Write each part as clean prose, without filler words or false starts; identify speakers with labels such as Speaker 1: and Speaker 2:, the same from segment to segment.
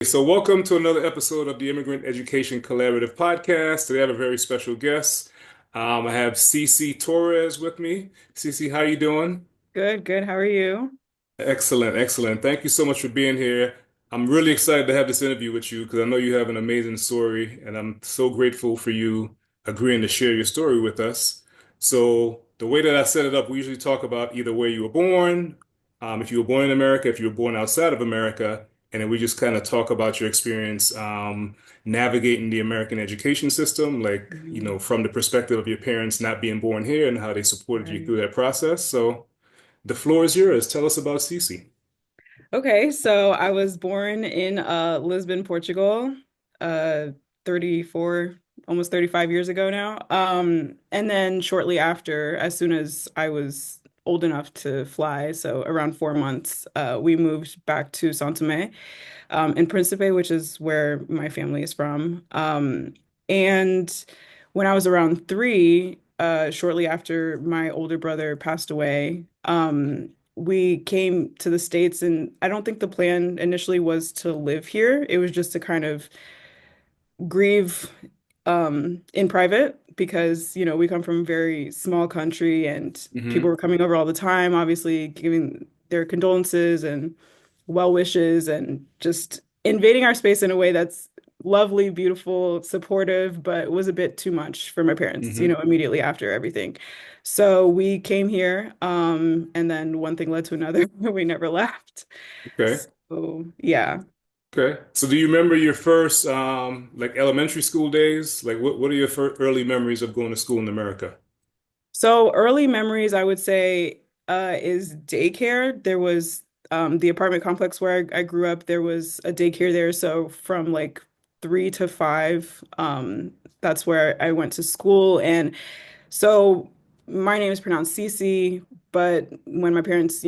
Speaker 1: So, welcome to another episode of the Immigrant Education Collaborative Podcast. Today, I have a very special guest. I have Sissi Torres with me. Sissi, how you doing?
Speaker 2: Good, good. How are you?
Speaker 1: Excellent, excellent. Thank you so much for being here. I'm really excited to have this interview with you because I know you have an amazing story, and I'm so grateful for you agreeing to share your story with us. So, the way that I set it up, we usually talk about either where you were born, if you were born in America, if you were born outside of America, and then we just kind of talk about your experience navigating the American education system, like,
Speaker 2: Mhm.
Speaker 1: from the perspective of your parents not being born here and how they supported you
Speaker 2: Right.
Speaker 1: through that process. So, the floor is yours. Tell us about Cece.
Speaker 2: Okay, so I was born in Lisbon, Portugal, 34, almost 35 years ago now. And then shortly after, as soon as I was old enough to fly, so around 4 months, we moved back to São Tomé, in Principe, which is where my family is from. And when I was around three, shortly after my older brother passed away, we came to the States, and I don't think the plan initially was to live here. It was just to kind of grieve in private because, we come from a very small country and people
Speaker 1: Hmm.
Speaker 2: were coming over all the time, obviously giving their condolences and well wishes and just invading our space in a way that's lovely, beautiful, supportive, but was a bit too much for my parents,
Speaker 1: Hmm.
Speaker 2: immediately after everything. So we came here, and then one thing led to another. We never left.
Speaker 1: Okay.
Speaker 2: So yeah.
Speaker 1: Okay. So do you remember your first like elementary school days? Like what are your early memories of going to school in America?
Speaker 2: So early memories, I would say, is daycare. There was the apartment complex where I grew up, there was a daycare there. So from like 3 to 5, that's where I went to school. And so my name is pronounced Cece, but when my parents,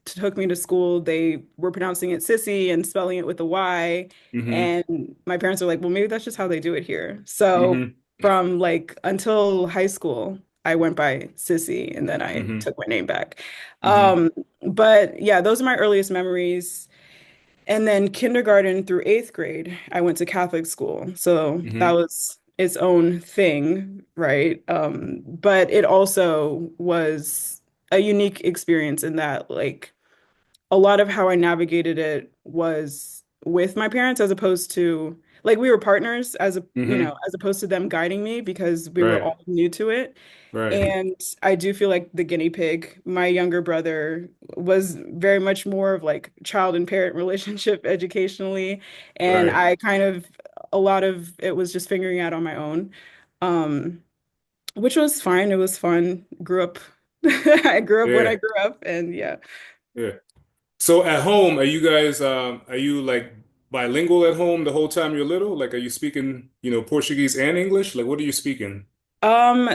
Speaker 2: took me to school, they were pronouncing it Sissy and spelling it with a Y.
Speaker 1: Hmm.
Speaker 2: And my parents were like, well, maybe that's just how they do it here. So
Speaker 1: Hmm.
Speaker 2: from like until high school, I went by Sissy and then I
Speaker 1: Hmm.
Speaker 2: took my name back.
Speaker 1: Hmm.
Speaker 2: Um, but yeah, those are my earliest memories. And then kindergarten through eighth grade, I went to Catholic school. So that
Speaker 1: Hmm.
Speaker 2: was its own thing, right? But it also was a unique experience in that, like, a lot of how I navigated it was with my parents as opposed to like we were partners
Speaker 1: Hmm.
Speaker 2: as opposed to them guiding me because we were
Speaker 1: Right.
Speaker 2: all new to it.
Speaker 1: Right.
Speaker 2: And I do feel like the guinea pig, my younger brother was very much more of like child and parent relationship educationally. And
Speaker 1: Right.
Speaker 2: I kind of, a lot of it was just figuring out on my own, um, which was fine. It was fun. Grew up, I grew up when I
Speaker 1: Yeah.
Speaker 2: grew up. And yeah.
Speaker 1: Yeah. So at home, are you guys are you like bilingual at home the whole time you're little? Like are you speaking, Portuguese and English? Like what are you speaking?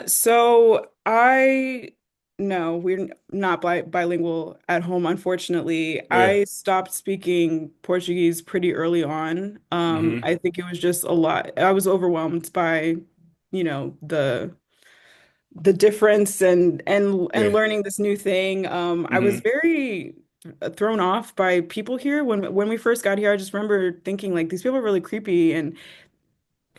Speaker 2: So I no, we're not bilingual at home, unfortunately.
Speaker 1: Yeah.
Speaker 2: I stopped speaking Portuguese pretty early on.
Speaker 1: Hmm.
Speaker 2: I think it was just a lot. I was overwhelmed by, the difference and
Speaker 1: Yeah.
Speaker 2: learning this new thing. I was
Speaker 1: Hmm.
Speaker 2: very thrown off by people here when we first got here. I just remember thinking like these people are really creepy and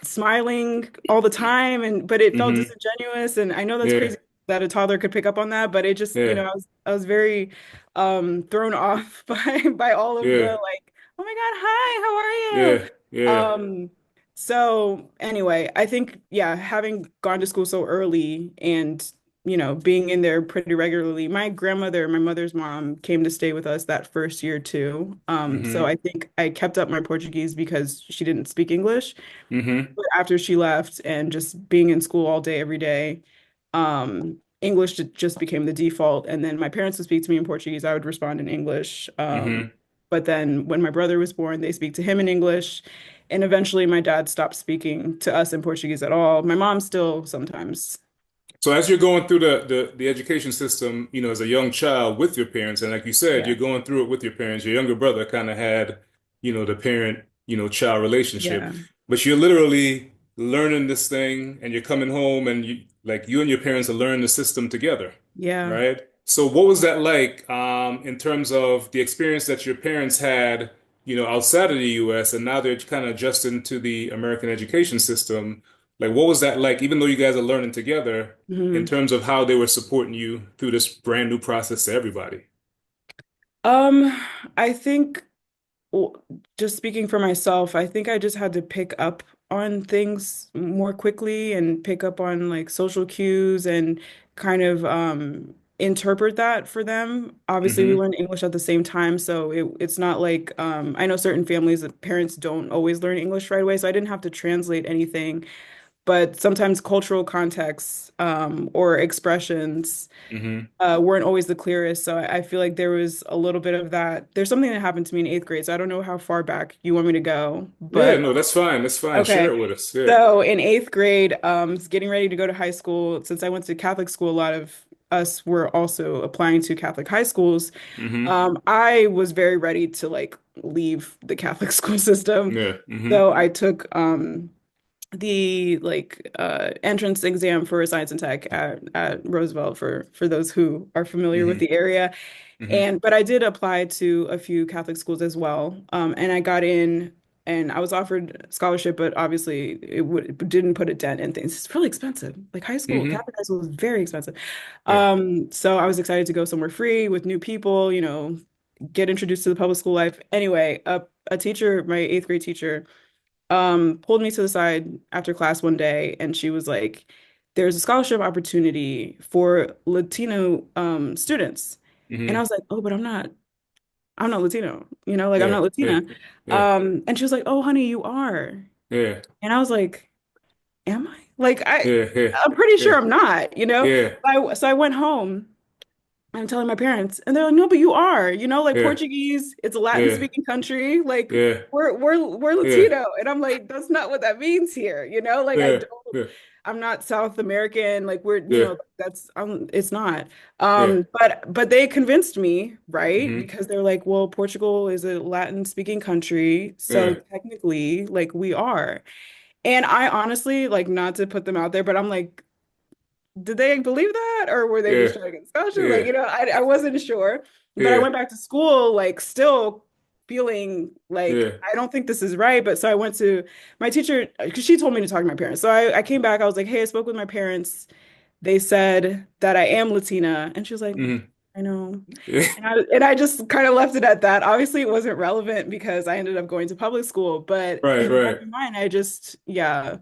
Speaker 2: smiling all the time but it felt
Speaker 1: Hmm.
Speaker 2: disingenuous, and I know that's
Speaker 1: Yeah.
Speaker 2: crazy that a toddler could pick up on that, but it just,
Speaker 1: Yeah.
Speaker 2: I was very thrown off by all of the
Speaker 1: Yeah.
Speaker 2: like, oh my God, hi,
Speaker 1: Yeah.
Speaker 2: how
Speaker 1: Yeah.
Speaker 2: are you? So anyway, I think, yeah, having gone to school so early and being in there pretty regularly. My grandmother, my mother's mom, came to stay with us that first year too. So
Speaker 1: Hmm.
Speaker 2: I think I kept up my Portuguese because she didn't speak English.
Speaker 1: Hmm.
Speaker 2: But after she left and just being in school all day, every day, English just became the default. And then my parents would speak to me in Portuguese. I would respond in English.
Speaker 1: Hmm.
Speaker 2: But then when my brother was born, they speak to him in English. And eventually my dad stopped speaking to us in Portuguese at all. My mom still sometimes.
Speaker 1: So as you're going through the education system, as a young child with your parents, and like you said,
Speaker 2: Yeah.
Speaker 1: you're going through it with your parents. Your younger brother kind of had, the parent, child relationship,
Speaker 2: Yeah.
Speaker 1: but you're literally learning this thing, and you're coming home, and you and your parents are learning the system together,
Speaker 2: Yeah.
Speaker 1: right? So what was that like, in terms of the experience that your parents had? outside of the US, and now they're kind of adjusting to the American education system. Like, what was that like, even though you guys are learning together, in
Speaker 2: Mhm.
Speaker 1: terms of how they were supporting you through this brand new process to everybody?
Speaker 2: Um, I think well, just speaking for myself, I think I just had to pick up on things more quickly and pick up on like social cues and kind of interpret that for them. Obviously, we
Speaker 1: Hmm.
Speaker 2: learn English at the same time, so it's not like I know certain families that parents don't always learn English right away, so I didn't have to translate anything. But sometimes cultural contexts or expressions
Speaker 1: Hmm.
Speaker 2: weren't always the clearest. So I feel like there was a little bit of that. There's something that happened to me in eighth grade. So I don't know how far back you want me to go,
Speaker 1: Yeah,
Speaker 2: but
Speaker 1: no, that's fine. That's fine. Share
Speaker 2: okay.
Speaker 1: it with us. Yeah.
Speaker 2: So in eighth grade, getting ready to go to high school, since I went to Catholic school, a lot of us were also applying to Catholic high schools.
Speaker 1: Hmm.
Speaker 2: I was very ready to like leave the Catholic school system.
Speaker 1: Yeah. Hmm.
Speaker 2: So I took the like entrance exam for science and tech at Roosevelt for those who are familiar with
Speaker 1: Hmm.
Speaker 2: the area.
Speaker 1: Hmm.
Speaker 2: And but I did apply to a few Catholic schools as well. And I got in and I was offered scholarship, but obviously didn't put a dent in things. It's really expensive. Like high school,
Speaker 1: Hmm.
Speaker 2: Catholic high school is very expensive.
Speaker 1: Yeah.
Speaker 2: So I was excited to go somewhere free with new people, get introduced to the public school life. Anyway, a teacher, my eighth grade teacher, pulled me to the side after class one day and she was like, there's a scholarship opportunity for Latino students. And I
Speaker 1: Hmm.
Speaker 2: was like, oh, but I'm not Latino, like I'm
Speaker 1: Yeah.
Speaker 2: not
Speaker 1: Yeah.
Speaker 2: Latina.
Speaker 1: Yeah.
Speaker 2: And she was like, oh, honey, you are.
Speaker 1: Yeah.
Speaker 2: And I was like, am I? Like
Speaker 1: Yeah. Yeah.
Speaker 2: I'm pretty
Speaker 1: Yeah.
Speaker 2: sure I'm not,
Speaker 1: Yeah.
Speaker 2: So I went home. I'm telling my parents, and they're like, "No, but you are, like
Speaker 1: Yeah.
Speaker 2: Portuguese. It's a Latin
Speaker 1: Yeah.
Speaker 2: speaking country. Like
Speaker 1: Yeah.
Speaker 2: we're
Speaker 1: Yeah.
Speaker 2: Latino." And I'm like, "That's not what that means here, Like I
Speaker 1: Yeah.
Speaker 2: don't.
Speaker 1: Yeah.
Speaker 2: I'm not South American. Like we're,
Speaker 1: Yeah.
Speaker 2: that's it's not.
Speaker 1: Yeah.
Speaker 2: But they convinced me, right?
Speaker 1: Hmm.
Speaker 2: Because they're like, well, Portugal is a Latin speaking country, so
Speaker 1: Yeah.
Speaker 2: technically, like we are. And I honestly, like, not to put them out there, but I'm like, did they believe that or were they just
Speaker 1: Yeah.
Speaker 2: trying to get scholarship? Like,
Speaker 1: Yeah.
Speaker 2: I wasn't sure. But I
Speaker 1: Yeah.
Speaker 2: went back to school, like, still feeling like
Speaker 1: Yeah.
Speaker 2: I don't think this is right. But so I went to my teacher because she told me to talk to my parents. So I came back, I was like, hey, I spoke with my parents. They said that I am Latina. And she was like,
Speaker 1: Hmm.
Speaker 2: I know.
Speaker 1: Yeah.
Speaker 2: And I just kind of left it at that. Obviously, it wasn't relevant because I ended up going to public school. But
Speaker 1: Right.
Speaker 2: in the back
Speaker 1: Right.
Speaker 2: of my mind, yeah.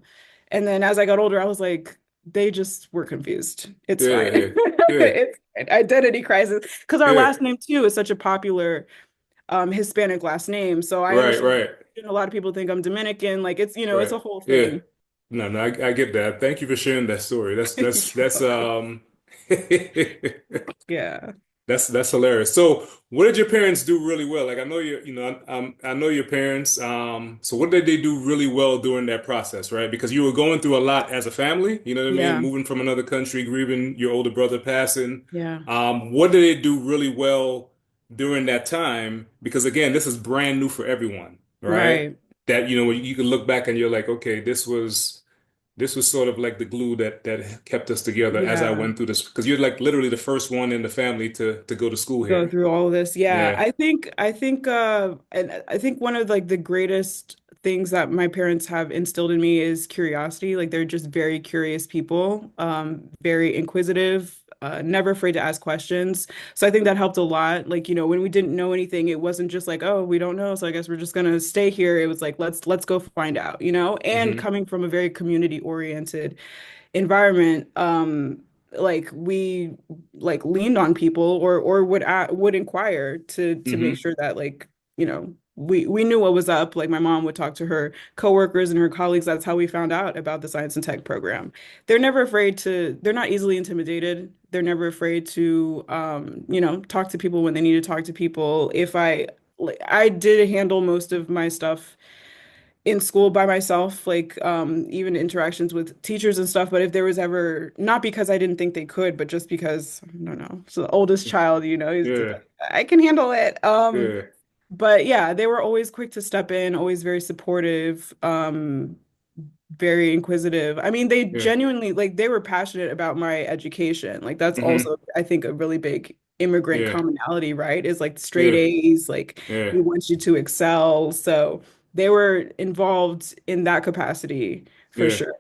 Speaker 2: And then as I got older, I was like, they just were confused. It's
Speaker 1: Yeah.
Speaker 2: fine.
Speaker 1: Yeah. Yeah.
Speaker 2: It's an identity crisis because our
Speaker 1: Yeah.
Speaker 2: last name too is such a popular Hispanic last name. So I
Speaker 1: Right.
Speaker 2: understand
Speaker 1: Right.
Speaker 2: a lot of people think I'm Dominican. Like it's
Speaker 1: Right.
Speaker 2: a whole
Speaker 1: Yeah.
Speaker 2: thing.
Speaker 1: No, no, I get that. Thank you for sharing that story.
Speaker 2: You're welcome. Yeah.
Speaker 1: That's hilarious. So, what did your parents do really well? Like, I know I know your parents. So what did they do really well during that process, right? Because you were going through a lot as a family, you know what I mean?
Speaker 2: Yeah.
Speaker 1: Moving from another country, grieving your older brother passing.
Speaker 2: Yeah.
Speaker 1: What did they do really well during that time? Because again, this is brand new for everyone, right?
Speaker 2: Right.
Speaker 1: That, you can look back and you're like, okay, this was sort of like the glue that kept us together as I
Speaker 2: Yeah.
Speaker 1: went through this because you're like literally the first one in the family to go to school
Speaker 2: Go
Speaker 1: here.
Speaker 2: through all of this. Yeah.
Speaker 1: Yeah.
Speaker 2: I think one of like the greatest things that my parents have instilled in me is curiosity. Like they're just very curious people, very inquisitive, never afraid to ask questions. So I think that helped a lot. Like, when we didn't know anything, it wasn't just like, oh, we don't know, so I guess we're just gonna stay here. It was like, let's go find out, And
Speaker 1: Hmm.
Speaker 2: coming from a very community oriented environment, like we like leaned on people or would inquire to make
Speaker 1: Hmm.
Speaker 2: sure that like we knew what was up. Like my mom would talk to her coworkers and her colleagues. That's how we found out about the science and tech program. They're not easily intimidated. They're never afraid to talk to people when they need to talk to people. If I did handle most of my stuff in school by myself, like even interactions with teachers and stuff. But if there was ever, not because I didn't think they could, but just because, I don't know, so the oldest child, he's just
Speaker 1: Yeah.
Speaker 2: like, I can handle it.
Speaker 1: Yeah.
Speaker 2: But yeah, they were always quick to step in, always very supportive, very inquisitive. I mean, they
Speaker 1: Yeah.
Speaker 2: genuinely, like, they were passionate about my education. Like, that's
Speaker 1: Hmm.
Speaker 2: also, I think, a really big immigrant
Speaker 1: Yeah.
Speaker 2: commonality, right? Is like straight
Speaker 1: Yeah.
Speaker 2: A's, like
Speaker 1: Yeah.
Speaker 2: we want you to excel. So they were involved in that capacity for
Speaker 1: Yeah.
Speaker 2: sure.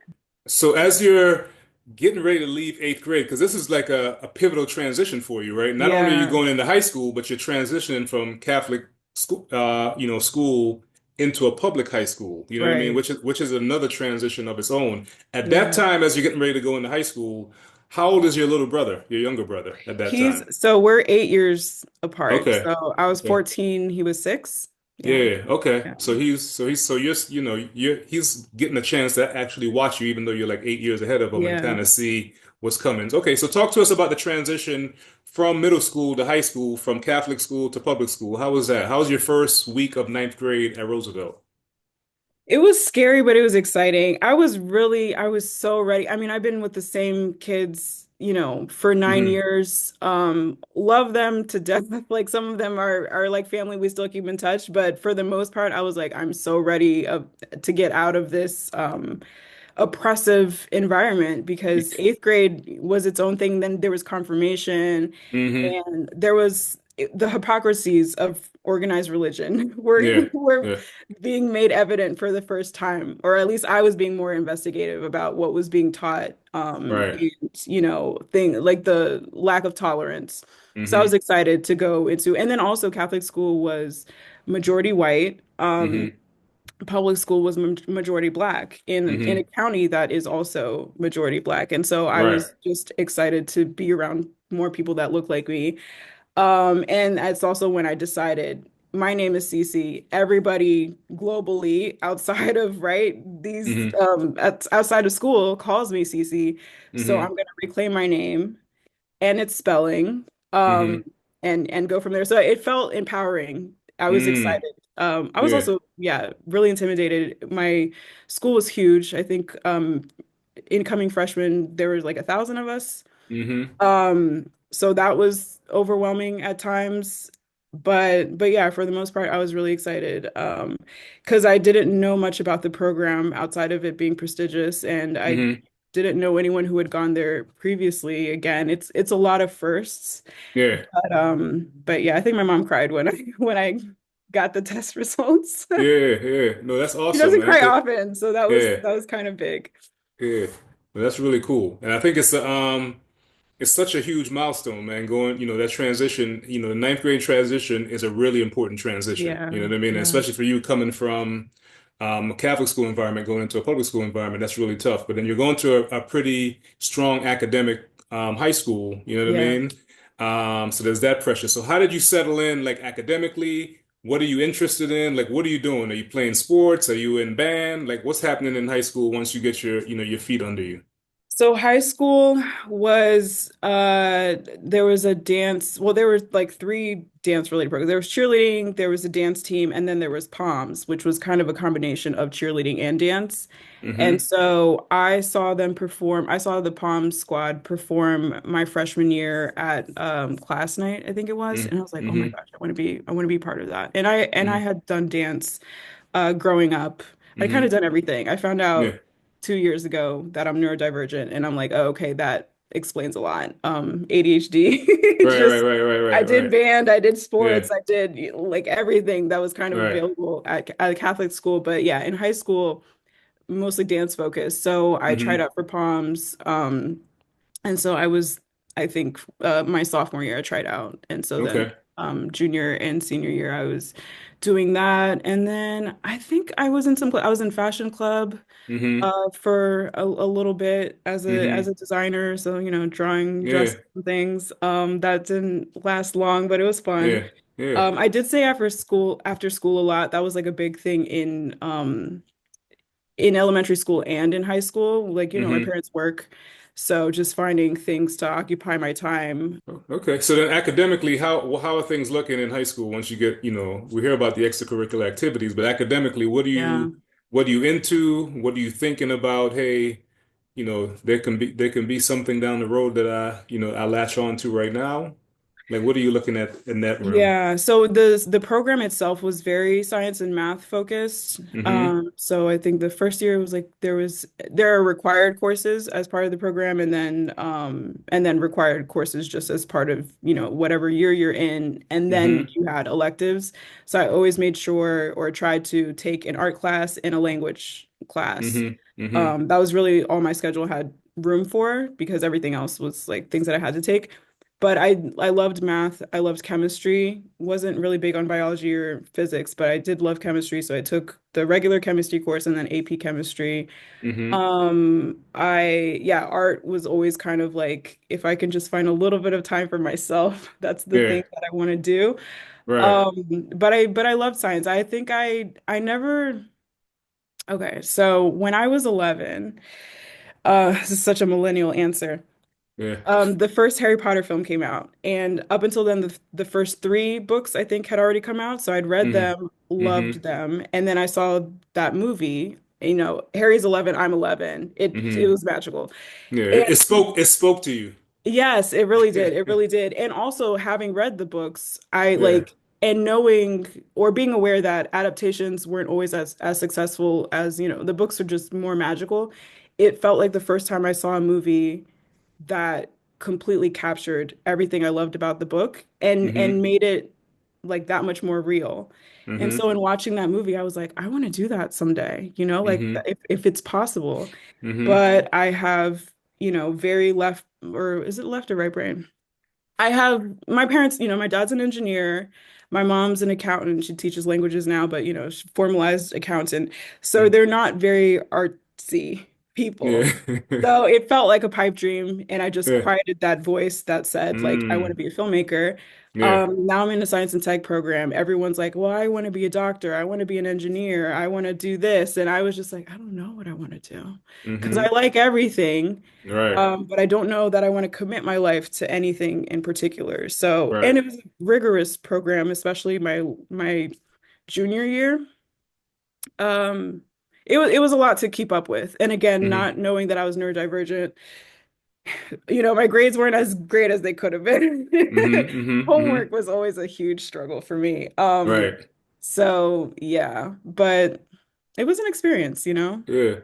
Speaker 1: So as you're getting ready to leave eighth grade, because this is like a pivotal transition for you, right? Not only are you
Speaker 2: Yeah,
Speaker 1: going into high school, but you're transitioning from Catholic school, school into a public high school. You know what I mean?
Speaker 2: right.
Speaker 1: Which is another transition of its own. At that
Speaker 2: Yeah.
Speaker 1: time, as you're getting ready to go into high school, how old is your little brother, your younger brother, at that
Speaker 2: He's
Speaker 1: time?
Speaker 2: so we're 8 years apart.
Speaker 1: Okay.
Speaker 2: So I was
Speaker 1: Okay.
Speaker 2: 14, he was 6. Yeah.
Speaker 1: Yeah, okay.
Speaker 2: Yeah.
Speaker 1: So he's getting a chance to actually watch you even though you're like 8 years ahead of him and
Speaker 2: Yeah.
Speaker 1: kind of see what's coming. Okay, so talk to us about the transition from middle school to high school, from Catholic school to public school. How was that? How was your first week of ninth grade at Roosevelt?
Speaker 2: It was scary, but it was exciting. I was so ready. I mean, I've been with the same kids, for 9 years. Love them to death. Like some of them are like family. We still keep in touch, but for the most part, I was like, I'm so ready to get out of this oppressive environment because eighth grade was its own thing. Then there was confirmation,
Speaker 1: Mm-hmm.
Speaker 2: and there was the hypocrisies of organized religion
Speaker 1: Yeah.
Speaker 2: were
Speaker 1: Yeah.
Speaker 2: being made evident for the first time, or at least I was being more investigative about what was being taught,
Speaker 1: Right.
Speaker 2: and thing like the lack of tolerance. So I was
Speaker 1: Mm-hmm.
Speaker 2: excited to go into, and then also Catholic school was majority white.
Speaker 1: Mm-hmm.
Speaker 2: Public school was majority black in a
Speaker 1: Mm-hmm.
Speaker 2: county that is also majority black. And so I
Speaker 1: Right.
Speaker 2: was just excited to be around more people that look like me. And that's also when I decided my name is Sissi. Everybody globally outside of, right, these
Speaker 1: Mm-hmm.
Speaker 2: outside of school calls me Sissi. So I'm
Speaker 1: Mm-hmm.
Speaker 2: gonna reclaim my name and its spelling,
Speaker 1: Mm-hmm.
Speaker 2: and go from there. So it felt empowering. I was
Speaker 1: Mm.
Speaker 2: excited. I was
Speaker 1: Yeah.
Speaker 2: also, yeah, really intimidated. My school was huge. I think incoming freshmen, there was like 1,000 of us.
Speaker 1: Mm-hmm.
Speaker 2: So that was overwhelming at times. But yeah, for the most part, I was really excited. Because I didn't know much about the program outside of it being prestigious, and I
Speaker 1: Mm-hmm.
Speaker 2: didn't know anyone who had gone there previously. Again, it's a lot of firsts.
Speaker 1: Yeah.
Speaker 2: But yeah, I think my mom cried when I got the test results.
Speaker 1: Yeah. Yeah. No, that's
Speaker 2: She
Speaker 1: awesome,
Speaker 2: doesn't
Speaker 1: man.
Speaker 2: cry often, so that was
Speaker 1: Yeah.
Speaker 2: that was kind of big.
Speaker 1: Yeah, well, that's really cool, and I think it's such a huge milestone, man. Going, that transition, the ninth grade transition is a really important transition.
Speaker 2: Yeah,
Speaker 1: You know what I mean? And
Speaker 2: yeah,
Speaker 1: especially for you coming from a Catholic school environment, going into a public school environment, that's really tough. But then you're going to a pretty strong academic high school. You know what I
Speaker 2: yeah.
Speaker 1: mean? So there's that pressure. So how did you settle in, like academically? What are you interested in? Like, what are you doing? Are you playing sports? Are you in band? Like, what's happening in high school once you get your feet under you?
Speaker 2: So high school was there was a dance, well there were like three dance related programs. There was cheerleading, there was a dance team, and then there was POMS, which was kind of a combination of cheerleading and dance. And
Speaker 1: Mm-hmm.
Speaker 2: so I saw the POMS squad perform my freshman year at class night, I think it was. And I was like, oh my
Speaker 1: Mm-hmm.
Speaker 2: gosh, I want to be part of that. And I
Speaker 1: Mm-hmm.
Speaker 2: had done dance growing up. I kind of
Speaker 1: Mm-hmm.
Speaker 2: done everything. I found
Speaker 1: Yeah.
Speaker 2: out 2 years ago that I'm neurodivergent, and I'm like, oh, okay, that explains a lot. ADHD. It's
Speaker 1: Right, right,
Speaker 2: just
Speaker 1: right, right,
Speaker 2: I
Speaker 1: right,
Speaker 2: did
Speaker 1: right.
Speaker 2: band, I did
Speaker 1: Yeah.
Speaker 2: sports, I did like everything that was kind of
Speaker 1: Right.
Speaker 2: available at a Catholic school. But yeah, in high school, mostly dance focused. So I tried
Speaker 1: Mm-hmm.
Speaker 2: out for POMS. And so I think my sophomore year I tried out. And so then
Speaker 1: Okay.
Speaker 2: junior and senior year I was doing that. And then I think I was in fashion club
Speaker 1: Mm-hmm.
Speaker 2: for a little bit as
Speaker 1: Mm-hmm.
Speaker 2: a designer. So, drawing
Speaker 1: Yeah.
Speaker 2: dresses and things. That didn't last long, but it was fun.
Speaker 1: Yeah. Yeah.
Speaker 2: I did say after school a lot. That was like a big thing in elementary school and in high school. Like, my
Speaker 1: Mm-hmm.
Speaker 2: parents work. So just finding things to occupy my time.
Speaker 1: Okay. So then academically, how are things looking in high school once you get, we hear about the extracurricular activities, but academically,
Speaker 2: Yeah.
Speaker 1: what are you into? What are you thinking about? Hey, there can be something down the road that I latch on to right now. Like, what are you looking at in that room?
Speaker 2: Yeah, so the program itself was very science and math focused.
Speaker 1: Mm-hmm.
Speaker 2: So I think the first year was like there are required courses as part of the program, and then required courses just as part of, whatever year you're in, and then
Speaker 1: Mm-hmm.
Speaker 2: you had electives. So I always made sure or tried to take an art class and a language class.
Speaker 1: Mm-hmm. Mm-hmm.
Speaker 2: That was really all my schedule had room for because everything else was like things that I had to take. But I loved math. I loved chemistry. Wasn't really big on biology or physics, but I did love chemistry. So I took the regular chemistry course and then AP chemistry.
Speaker 1: Mm-hmm.
Speaker 2: Yeah, art was always kind of like if I can just find a little bit of time for myself, that's the
Speaker 1: Yeah.
Speaker 2: thing that I want to do.
Speaker 1: Right.
Speaker 2: But I loved science. I think I never okay, so when I was 11, this is such a millennial answer.
Speaker 1: Yeah.
Speaker 2: The first Harry Potter film came out, and up until then, the first three books I think had already come out. So I'd read
Speaker 1: Mm-hmm.
Speaker 2: them, loved
Speaker 1: Mm-hmm.
Speaker 2: them, and then I saw that movie. Harry's 11, I'm 11. It
Speaker 1: Mm-hmm.
Speaker 2: was magical.
Speaker 1: Yeah.
Speaker 2: And
Speaker 1: It spoke to you.
Speaker 2: yes, it really did. It really did. And also having read the books, I
Speaker 1: Yeah.
Speaker 2: like and knowing or being aware that adaptations weren't always as successful as, the books are just more magical. It felt like the first time I saw a movie that completely captured everything I loved about the book and
Speaker 1: Mm-hmm.
Speaker 2: made it like that much more real. And
Speaker 1: Mm-hmm.
Speaker 2: so in watching that movie, I was like, I want to do that someday, like
Speaker 1: Mm-hmm.
Speaker 2: if it's possible.
Speaker 1: Mm-hmm.
Speaker 2: But I have, very left, or is it left or right brain? I have my parents, my dad's an engineer. My mom's an accountant. She teaches languages now, but she's formalized accountant. So they're not very artsy people.
Speaker 1: Yeah.
Speaker 2: So it felt like a pipe dream, and I just
Speaker 1: Yeah.
Speaker 2: quieted that voice that said, like, I want to
Speaker 1: Mm.
Speaker 2: be a filmmaker.
Speaker 1: Yeah.
Speaker 2: Now I'm in a science and tech program. Everyone's like, well, I want to be a doctor. I want to be an engineer. I want to do this. And I was just like, I don't know what I want to do because I
Speaker 1: Mm-hmm.
Speaker 2: like everything.
Speaker 1: Right.
Speaker 2: But I don't know that I want to commit my life to anything in particular. So,
Speaker 1: Right.
Speaker 2: and it was a rigorous program, especially my junior year. Um, it was a lot to keep up with. And again,
Speaker 1: Mm-hmm.
Speaker 2: not knowing that I was neurodivergent, my grades weren't as great as they could have been.
Speaker 1: Mm-hmm. Mm-hmm. Mm-hmm.
Speaker 2: Homework was always a huge struggle for me.
Speaker 1: Right.
Speaker 2: So yeah, but it was an experience.
Speaker 1: Yeah.
Speaker 2: Yeah.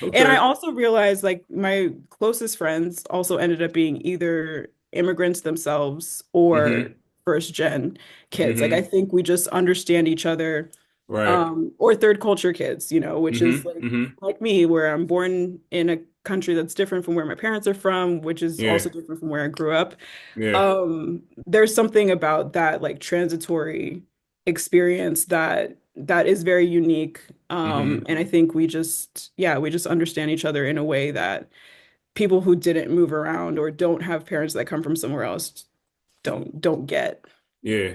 Speaker 2: And I
Speaker 1: Okay.
Speaker 2: also realized like my closest friends also ended up being either immigrants themselves or
Speaker 1: Mm-hmm.
Speaker 2: first gen kids. Like I
Speaker 1: Mm-hmm.
Speaker 2: think we just understand each other,
Speaker 1: Right.
Speaker 2: or third culture kids, which is
Speaker 1: Mm-hmm.
Speaker 2: like
Speaker 1: Mm-hmm.
Speaker 2: like me, where I'm born in a country that's different from where my parents are from, which is
Speaker 1: Yeah.
Speaker 2: also different from where I grew up.
Speaker 1: Yeah.
Speaker 2: There's something about that like transitory experience that is very unique.
Speaker 1: Mm-hmm.
Speaker 2: And I think we just understand each other in a way that people who didn't move around or don't have parents that come from somewhere else don't get.
Speaker 1: Yeah.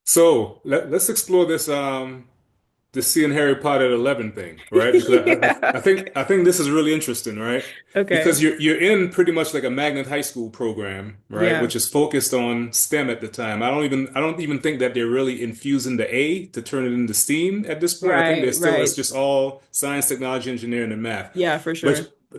Speaker 1: So let's explore this seeing Harry Potter at 11 thing, right? Because
Speaker 2: Yeah.
Speaker 1: I think this is really interesting, right? Because
Speaker 2: Okay.
Speaker 1: you're in pretty much like a magnet high school program, right?
Speaker 2: Yeah.
Speaker 1: Which is focused on STEM at the time. I don't even think that they're really infusing the A to turn it into STEAM at this point. I think
Speaker 2: Right,
Speaker 1: it's
Speaker 2: right.
Speaker 1: just all science, technology, engineering, and math.
Speaker 2: Yeah, for sure.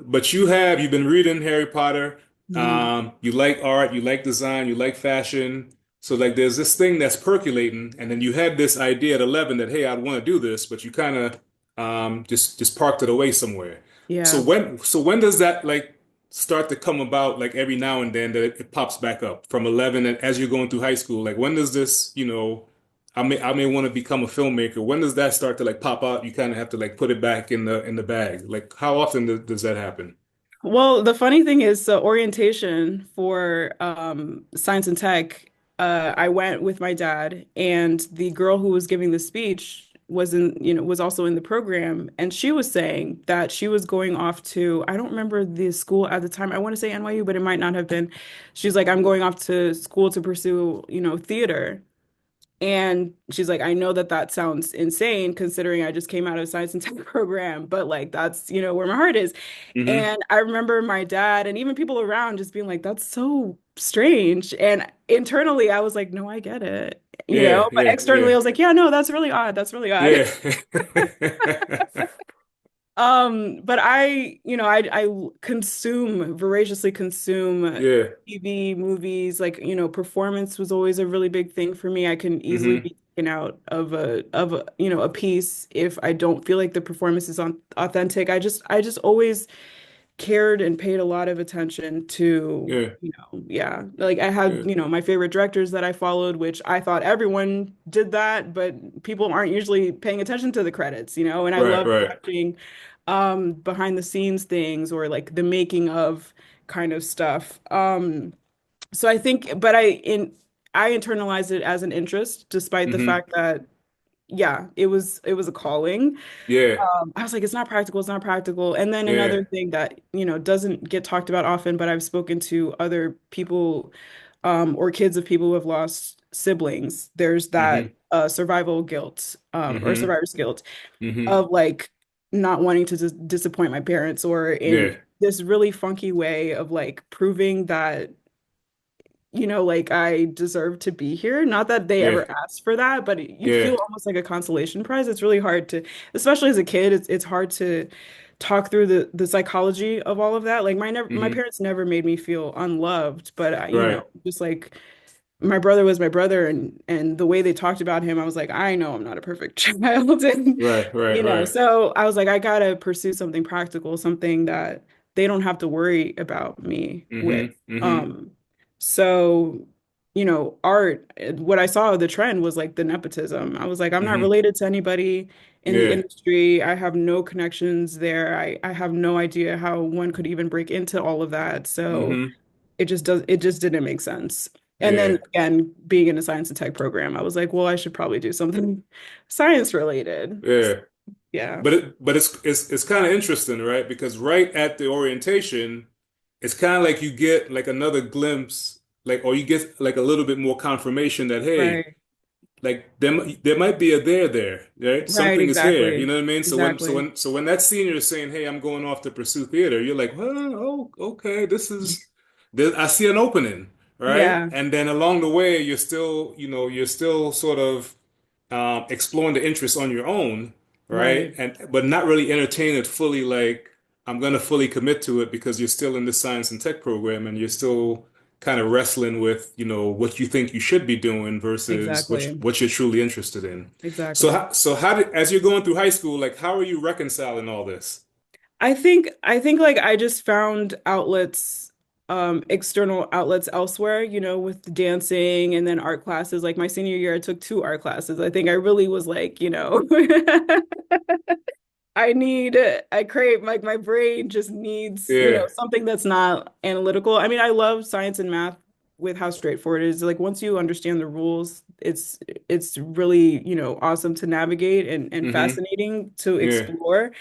Speaker 1: But you've been reading Harry Potter.
Speaker 2: Mhm.
Speaker 1: You like art, you like design, you like fashion. So like there's this thing that's percolating, and then you had this idea at 11 that hey, I'd want to do this, but you kind of just parked it away somewhere.
Speaker 2: Yeah.
Speaker 1: So when does that like start to come about like every now and then that it pops back up from 11 and as you're going through high school, like when does this, I may want to become a filmmaker. When does that start to like pop out? You kind of have to like put it back in the bag. Like how often does that happen?
Speaker 2: Well, the funny thing is, so orientation for science and tech, I went with my dad, and the girl who was giving the speech was also in the program, and she was saying that she was going off to, I don't remember the school at the time. I want to say NYU, but it might not have been. She's like, I'm going off to school to pursue, theater. And she's like, I know that that sounds insane considering I just came out of a science and tech program, but like that's, where my heart is.
Speaker 1: Hmm.
Speaker 2: And I remember my dad and even people around just being like, that's so strange. And internally, I was like, no, I get it,
Speaker 1: Yeah,
Speaker 2: but
Speaker 1: yeah,
Speaker 2: externally,
Speaker 1: yeah,
Speaker 2: I was like, yeah, no, that's really odd. That's really odd.
Speaker 1: yeah.
Speaker 2: But I consume voraciously consume
Speaker 1: Yeah.
Speaker 2: TV, movies, like, performance was always a really big thing for me. I can easily
Speaker 1: Hmm.
Speaker 2: be taken out of a piece if I don't feel like the performance is on authentic. I just always cared and paid a lot of attention to,
Speaker 1: Yeah.
Speaker 2: yeah, like I had,
Speaker 1: Yeah.
Speaker 2: my favorite directors that I followed, which I thought everyone did that, but people aren't usually paying attention to the credits, and I
Speaker 1: Right.
Speaker 2: love
Speaker 1: Right.
Speaker 2: watching behind the scenes things or like the making of kind of stuff. So I think, but I internalized it as an interest, despite the
Speaker 1: Hmm.
Speaker 2: fact that, yeah, it was a calling.
Speaker 1: Yeah.
Speaker 2: I was like, it's not practical, it's not practical. And then
Speaker 1: Yeah.
Speaker 2: another thing that, doesn't get talked about often, but I've spoken to other people, or kids of people who have lost siblings. There's that
Speaker 1: Hmm.
Speaker 2: survival guilt, or
Speaker 1: Hmm.
Speaker 2: survivor's guilt
Speaker 1: Hmm.
Speaker 2: of like not wanting to disappoint my parents, or in
Speaker 1: Yeah.
Speaker 2: this really funky way of like proving that like I deserve to be here. Not that they
Speaker 1: Yeah.
Speaker 2: ever asked for that, but you
Speaker 1: Yeah.
Speaker 2: feel almost like a consolation prize. It's really hard to, especially as a kid, it's hard to talk through the psychology of all of that. Like my
Speaker 1: Hmm.
Speaker 2: parents never made me feel unloved, but
Speaker 1: Right.
Speaker 2: just like my brother was my brother, and the way they talked about him, I was like, I know I'm not a perfect child. And
Speaker 1: Right. Right. Right.
Speaker 2: so I was like, I gotta pursue something practical, something that they don't have to worry about me with.
Speaker 1: Hmm. Hmm.
Speaker 2: Um, so, art, what I saw the trend was like the nepotism. I was like, I'm not
Speaker 1: Hmm.
Speaker 2: related to anybody in the
Speaker 1: Yeah.
Speaker 2: industry. I have no connections there. I have no idea how one could even break into all of that. So
Speaker 1: Hmm.
Speaker 2: it just didn't make sense. And then
Speaker 1: Yeah.
Speaker 2: again, being in a science and tech program, I was like, well, I should probably do something science related.
Speaker 1: Yeah.
Speaker 2: Yeah.
Speaker 1: But it's kind of interesting, right? Because right at the orientation, it's kind of like you get like another glimpse, like, or you get like a little bit more confirmation that, hey,
Speaker 2: Right.
Speaker 1: like there might be a there, right?
Speaker 2: Right,
Speaker 1: Something is here. You
Speaker 2: exactly.
Speaker 1: know what I mean? So when so
Speaker 2: Exactly.
Speaker 1: when so when that senior is saying, "Hey, I'm going off to pursue theater," you're like, "Well, oh, okay, I see an opening, right?"
Speaker 2: Yeah,
Speaker 1: And then along the way, you're still sort of exploring the interest on your own, right?
Speaker 2: right.
Speaker 1: And but not really entertain it fully. Like I'm gonna fully commit to it because you're still in the science and tech program, and you're still kind of wrestling with, what you think you should be doing versus
Speaker 2: Exactly.
Speaker 1: what you're truly interested in. So
Speaker 2: Exactly.
Speaker 1: how did, as you're going through high school, like how are you reconciling all this?
Speaker 2: I think like I just found outlets, external outlets elsewhere, with dancing and then art classes. Like my senior year, I took two art classes. I think I really was like, I crave, like my brain just needs,
Speaker 1: Yeah.
Speaker 2: something that's not analytical. I mean, I love science and math with how straightforward it is. Like once you understand the rules, it's really, awesome to navigate and
Speaker 1: Mm-hmm.
Speaker 2: fascinating to
Speaker 1: Yeah.
Speaker 2: explore.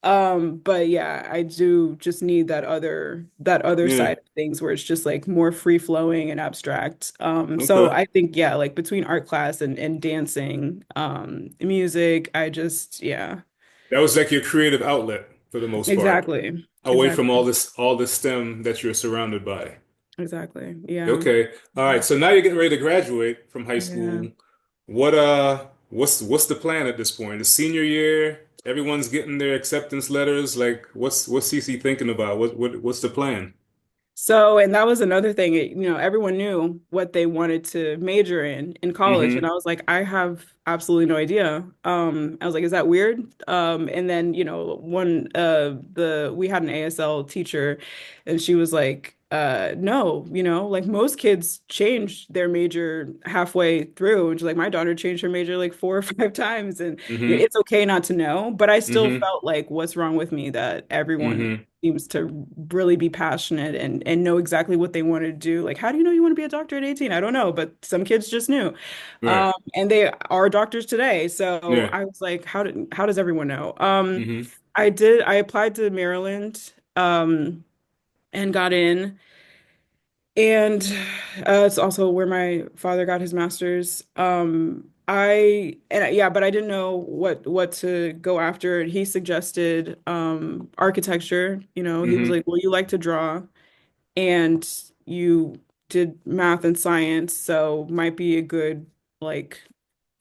Speaker 2: But yeah, I do just need that other
Speaker 1: Yeah.
Speaker 2: side of things where it's just like more free flowing and abstract. So
Speaker 1: Okay.
Speaker 2: I think, yeah, like between art class and dancing, music, yeah.
Speaker 1: That was like your creative outlet for the most part,
Speaker 2: Exactly.
Speaker 1: away from
Speaker 2: Exactly.
Speaker 1: all this STEM that you're surrounded by.
Speaker 2: Exactly. Yeah.
Speaker 1: Okay. All right. So now you're getting ready to graduate from high
Speaker 2: Yeah.
Speaker 1: school. What's the plan at this point? The senior year, everyone's getting their acceptance letters. Like what's Cece thinking about? What's the plan?
Speaker 2: So, and that was another thing, everyone knew what they wanted to major in college. And
Speaker 1: Mm-hmm.
Speaker 2: I was like, I have absolutely no idea. I was like, is that weird? And then, we had an ASL teacher and she was like, no, like most kids change their major halfway through. And she's like, my daughter changed her major like 4 or 5 times. And
Speaker 1: Mm-hmm.
Speaker 2: it's okay not to know, but I still
Speaker 1: Mm-hmm.
Speaker 2: felt like, what's wrong with me that everyone
Speaker 1: Mm-hmm.
Speaker 2: seems to really be passionate and know exactly what they want to do. Like, how do you know you want to be a doctor at 18? I don't know, but some kids just knew.
Speaker 1: Right.
Speaker 2: And they are doctors today. So
Speaker 1: Yeah.
Speaker 2: I was like, how does everyone know?
Speaker 1: Mm-hmm.
Speaker 2: I applied to Maryland, and got in. And it's also where my father got his master's. Yeah, but I didn't know what to go after. He suggested architecture. He was
Speaker 1: Mm-hmm.
Speaker 2: like, "Well, you like to draw, and you did math and science, so might be a good like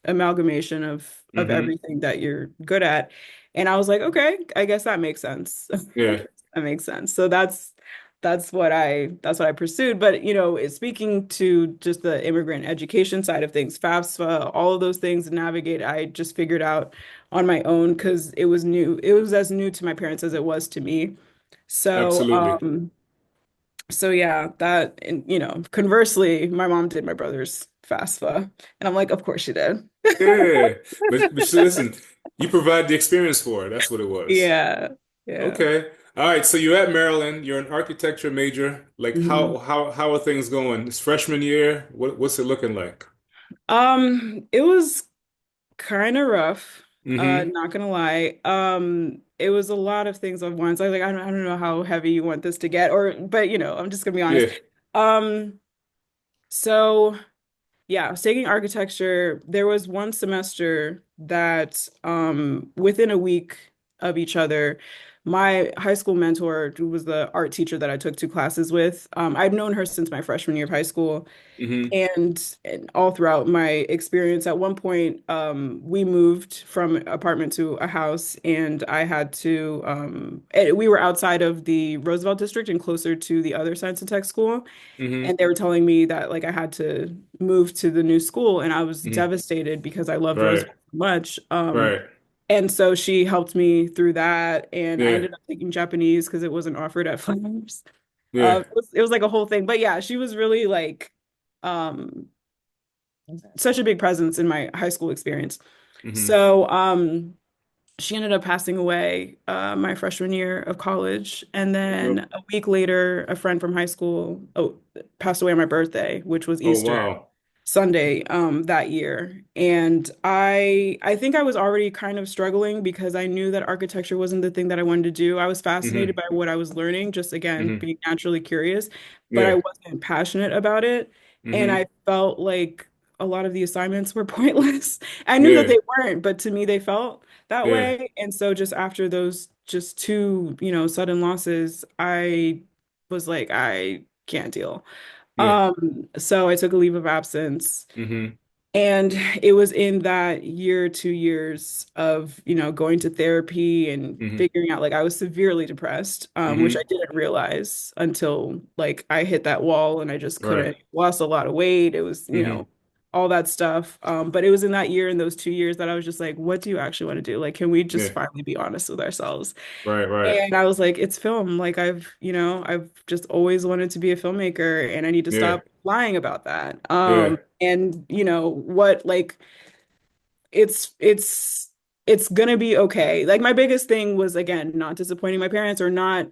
Speaker 2: amalgamation of
Speaker 1: Mm-hmm.
Speaker 2: everything that you're good at." And I was like, okay, I guess that makes sense. I
Speaker 1: Yeah,
Speaker 2: guess that makes sense. So that's what I pursued. But speaking to just the immigrant education side of things, FAFSA, all of those things to navigate, I just figured out on my own because it was new. It was as new to my parents as it was to me. So,
Speaker 1: absolutely.
Speaker 2: so yeah, that and conversely, my mom did my brother's FAFSA, and I'm like, of course she did.
Speaker 1: Yeah, but so listen, you provide the experience for it. That's what it was.
Speaker 2: Yeah, yeah.
Speaker 1: Okay. All right. So you're at Maryland. You're an architecture major. Like
Speaker 2: Mhm.
Speaker 1: how are things going? It's freshman year. What's it looking like?
Speaker 2: It was kind of rough,
Speaker 1: Mm-hmm.
Speaker 2: not gonna lie. It was a lot of things at once. I was like, I don't know how heavy you want this to get, but I'm just gonna be honest.
Speaker 1: Yeah.
Speaker 2: Um, so yeah, I was taking architecture. There was one semester that, within a week of each other, my high school mentor, who was the art teacher that I took two classes with, I'd known her since my freshman year of high school.
Speaker 1: Mm-hmm.
Speaker 2: And all throughout my experience, at one point, we moved from apartment to a house, and I had to, we were outside of the Roosevelt district and closer to the other science and tech school.
Speaker 1: Mm-hmm.
Speaker 2: And they were telling me that like I had to move to the new school, and I was
Speaker 1: Mm-hmm.
Speaker 2: devastated because I loved
Speaker 1: Right.
Speaker 2: Roosevelt so much.
Speaker 1: Right.
Speaker 2: And so she helped me through that, and I
Speaker 1: Yeah.
Speaker 2: ended up taking Japanese because it wasn't offered at Flowers.
Speaker 1: Yeah.
Speaker 2: It was like a whole thing, but yeah, she was really like, um, such a big presence in my high school experience.
Speaker 1: Mm-hmm.
Speaker 2: So, she ended up passing away my freshman year of college. And then
Speaker 1: Yep.
Speaker 2: a week later, a friend from high school passed away on my birthday, which was
Speaker 1: Oh
Speaker 2: Easter
Speaker 1: wow.
Speaker 2: Sunday that year. And I think I was already kind of struggling because I knew that architecture wasn't the thing that I wanted to do. I was fascinated
Speaker 1: Mm-hmm.
Speaker 2: by what I was learning, just again,
Speaker 1: Mm-hmm.
Speaker 2: being naturally curious, but I
Speaker 1: Yeah.
Speaker 2: wasn't passionate about it. And
Speaker 1: Mm-hmm.
Speaker 2: I felt like a lot of the assignments were pointless. I knew that
Speaker 1: Yeah.
Speaker 2: they weren't, but to me, they felt that
Speaker 1: Yeah.
Speaker 2: way. And so just after those just two, sudden losses, I was like, I can't deal.
Speaker 1: Yeah.
Speaker 2: So I took a leave of absence.
Speaker 1: Mm-hmm.
Speaker 2: And it was in that year, 2 years of, going to therapy and
Speaker 1: Mm-hmm.
Speaker 2: figuring out like I was severely depressed, which I
Speaker 1: Mm-hmm.
Speaker 2: didn't realize until like I hit that wall and I just
Speaker 1: Right.
Speaker 2: couldn't, lost a lot of weight. It was,
Speaker 1: Mm-hmm.
Speaker 2: all that stuff. But it was in that year, in those 2 years, that I was just like, what do you actually want to do? Like, can we just
Speaker 1: Yeah.
Speaker 2: finally be honest with ourselves?
Speaker 1: Right. Right.
Speaker 2: And I was like, it's film. Like I've just always wanted to be a filmmaker and I need to
Speaker 1: Yeah.
Speaker 2: stop lying about that.
Speaker 1: Yeah.
Speaker 2: And what like it's it's gonna be okay. Like my biggest thing was again, not disappointing my parents or not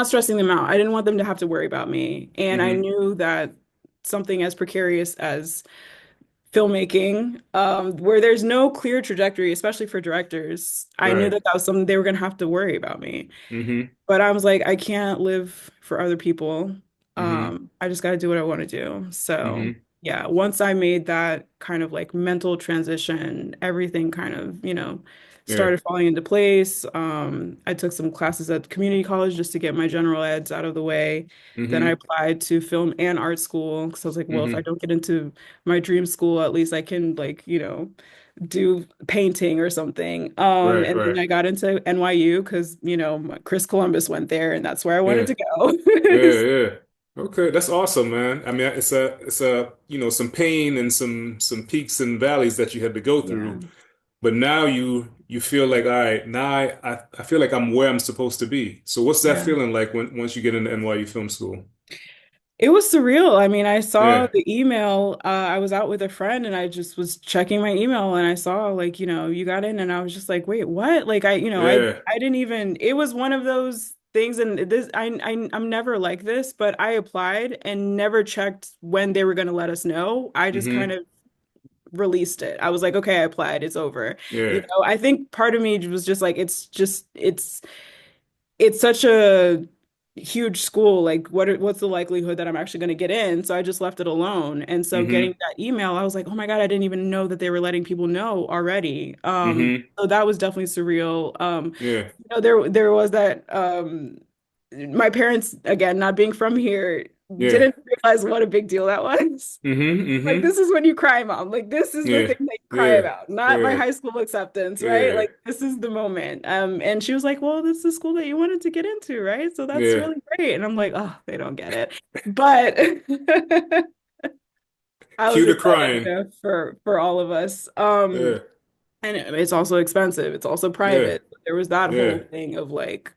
Speaker 2: stressing them out. I didn't want them to have to worry about me. And I
Speaker 1: Mm-hmm.
Speaker 2: knew that something as precarious as filmmaking, where there's no clear trajectory, especially for directors, I knew
Speaker 1: Right.
Speaker 2: that that was something they were gonna have to worry about me.
Speaker 1: Mm-hmm.
Speaker 2: But I was like, I can't live for other people.
Speaker 1: Mm-hmm.
Speaker 2: I just got to do what I want to do. So,
Speaker 1: Mm-hmm.
Speaker 2: yeah, once I made that kind of like mental transition, everything kind of,
Speaker 1: Yeah.
Speaker 2: started falling into place. I took some classes at community college just to get my general eds out of the way. Then I
Speaker 1: Mm-hmm.
Speaker 2: applied to film and art school because I was like, well, if I
Speaker 1: Mm-hmm.
Speaker 2: don't get into my dream school, at least I can like, do painting or something.
Speaker 1: Right.
Speaker 2: And then
Speaker 1: Right.
Speaker 2: I got into NYU because, Chris Columbus went there and that's where I wanted
Speaker 1: Yeah.
Speaker 2: to go.
Speaker 1: Yeah. Yeah. Okay, that's awesome, man. I mean, some pain and some peaks and valleys that you had to go
Speaker 2: Yeah.
Speaker 1: through, but now you feel like, all right, now I feel like I'm where I'm supposed to be. So what's that
Speaker 2: Yeah.
Speaker 1: feeling like when once you get into NYU Film School?
Speaker 2: It was surreal. I mean, I saw
Speaker 1: Yeah.
Speaker 2: the email. I was out with a friend and I just was checking my email and I saw like, you got in and I was just like, wait, what? Like
Speaker 1: Yeah.
Speaker 2: I didn't even, it was one of those things and I'm never like this, but I applied and never checked when they were going to let us know. I just kind
Speaker 1: Mm-hmm.
Speaker 2: of released it. I was like, okay, I applied, it's over.
Speaker 1: Yeah.
Speaker 2: I think part of me was just like, it's such a huge school. Like, what's the likelihood that I'm actually going to get in? So I just left it alone. And so getting
Speaker 1: Mm-hmm.
Speaker 2: that email, I was like, oh my God, I didn't even know that they were letting people know already.
Speaker 1: Mm-hmm.
Speaker 2: So that was definitely surreal.
Speaker 1: Yeah.
Speaker 2: There was that my parents, again, not being from here,
Speaker 1: Yeah.
Speaker 2: didn't realize what a big deal that was.
Speaker 1: Mm-hmm.
Speaker 2: Like,
Speaker 1: Mm-hmm.
Speaker 2: this is when you cry, mom. Like, this is the
Speaker 1: Yeah.
Speaker 2: thing that you cry
Speaker 1: Yeah.
Speaker 2: about, not my
Speaker 1: Yeah.
Speaker 2: high school acceptance, right?
Speaker 1: Yeah.
Speaker 2: Like, this is the moment. And she was like, well, this is the school that you wanted to get into, right? So that's
Speaker 1: Yeah.
Speaker 2: really great. And I'm like, oh, they don't get it. But I was
Speaker 1: Cue the
Speaker 2: excited,
Speaker 1: crying.
Speaker 2: for all of us.
Speaker 1: Yeah.
Speaker 2: And it's also expensive. It's also
Speaker 1: Yeah.
Speaker 2: private. There was that whole
Speaker 1: Yeah.
Speaker 2: thing of like,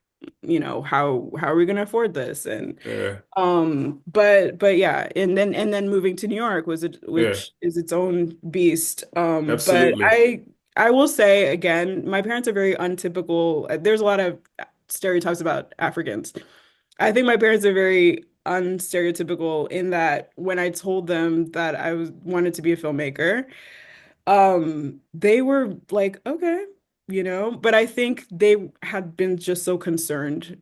Speaker 2: how are we gonna afford this? And
Speaker 1: Yeah.
Speaker 2: but yeah, and then moving to New York
Speaker 1: Yeah.
Speaker 2: which is its own beast. But
Speaker 1: Absolutely.
Speaker 2: I will say again, my parents are very untypical. There's a lot of stereotypes about Africans. I think my parents are very unstereotypical in that when I told them that I was wanted to be a filmmaker, they were like, okay, but I think they had been just so concerned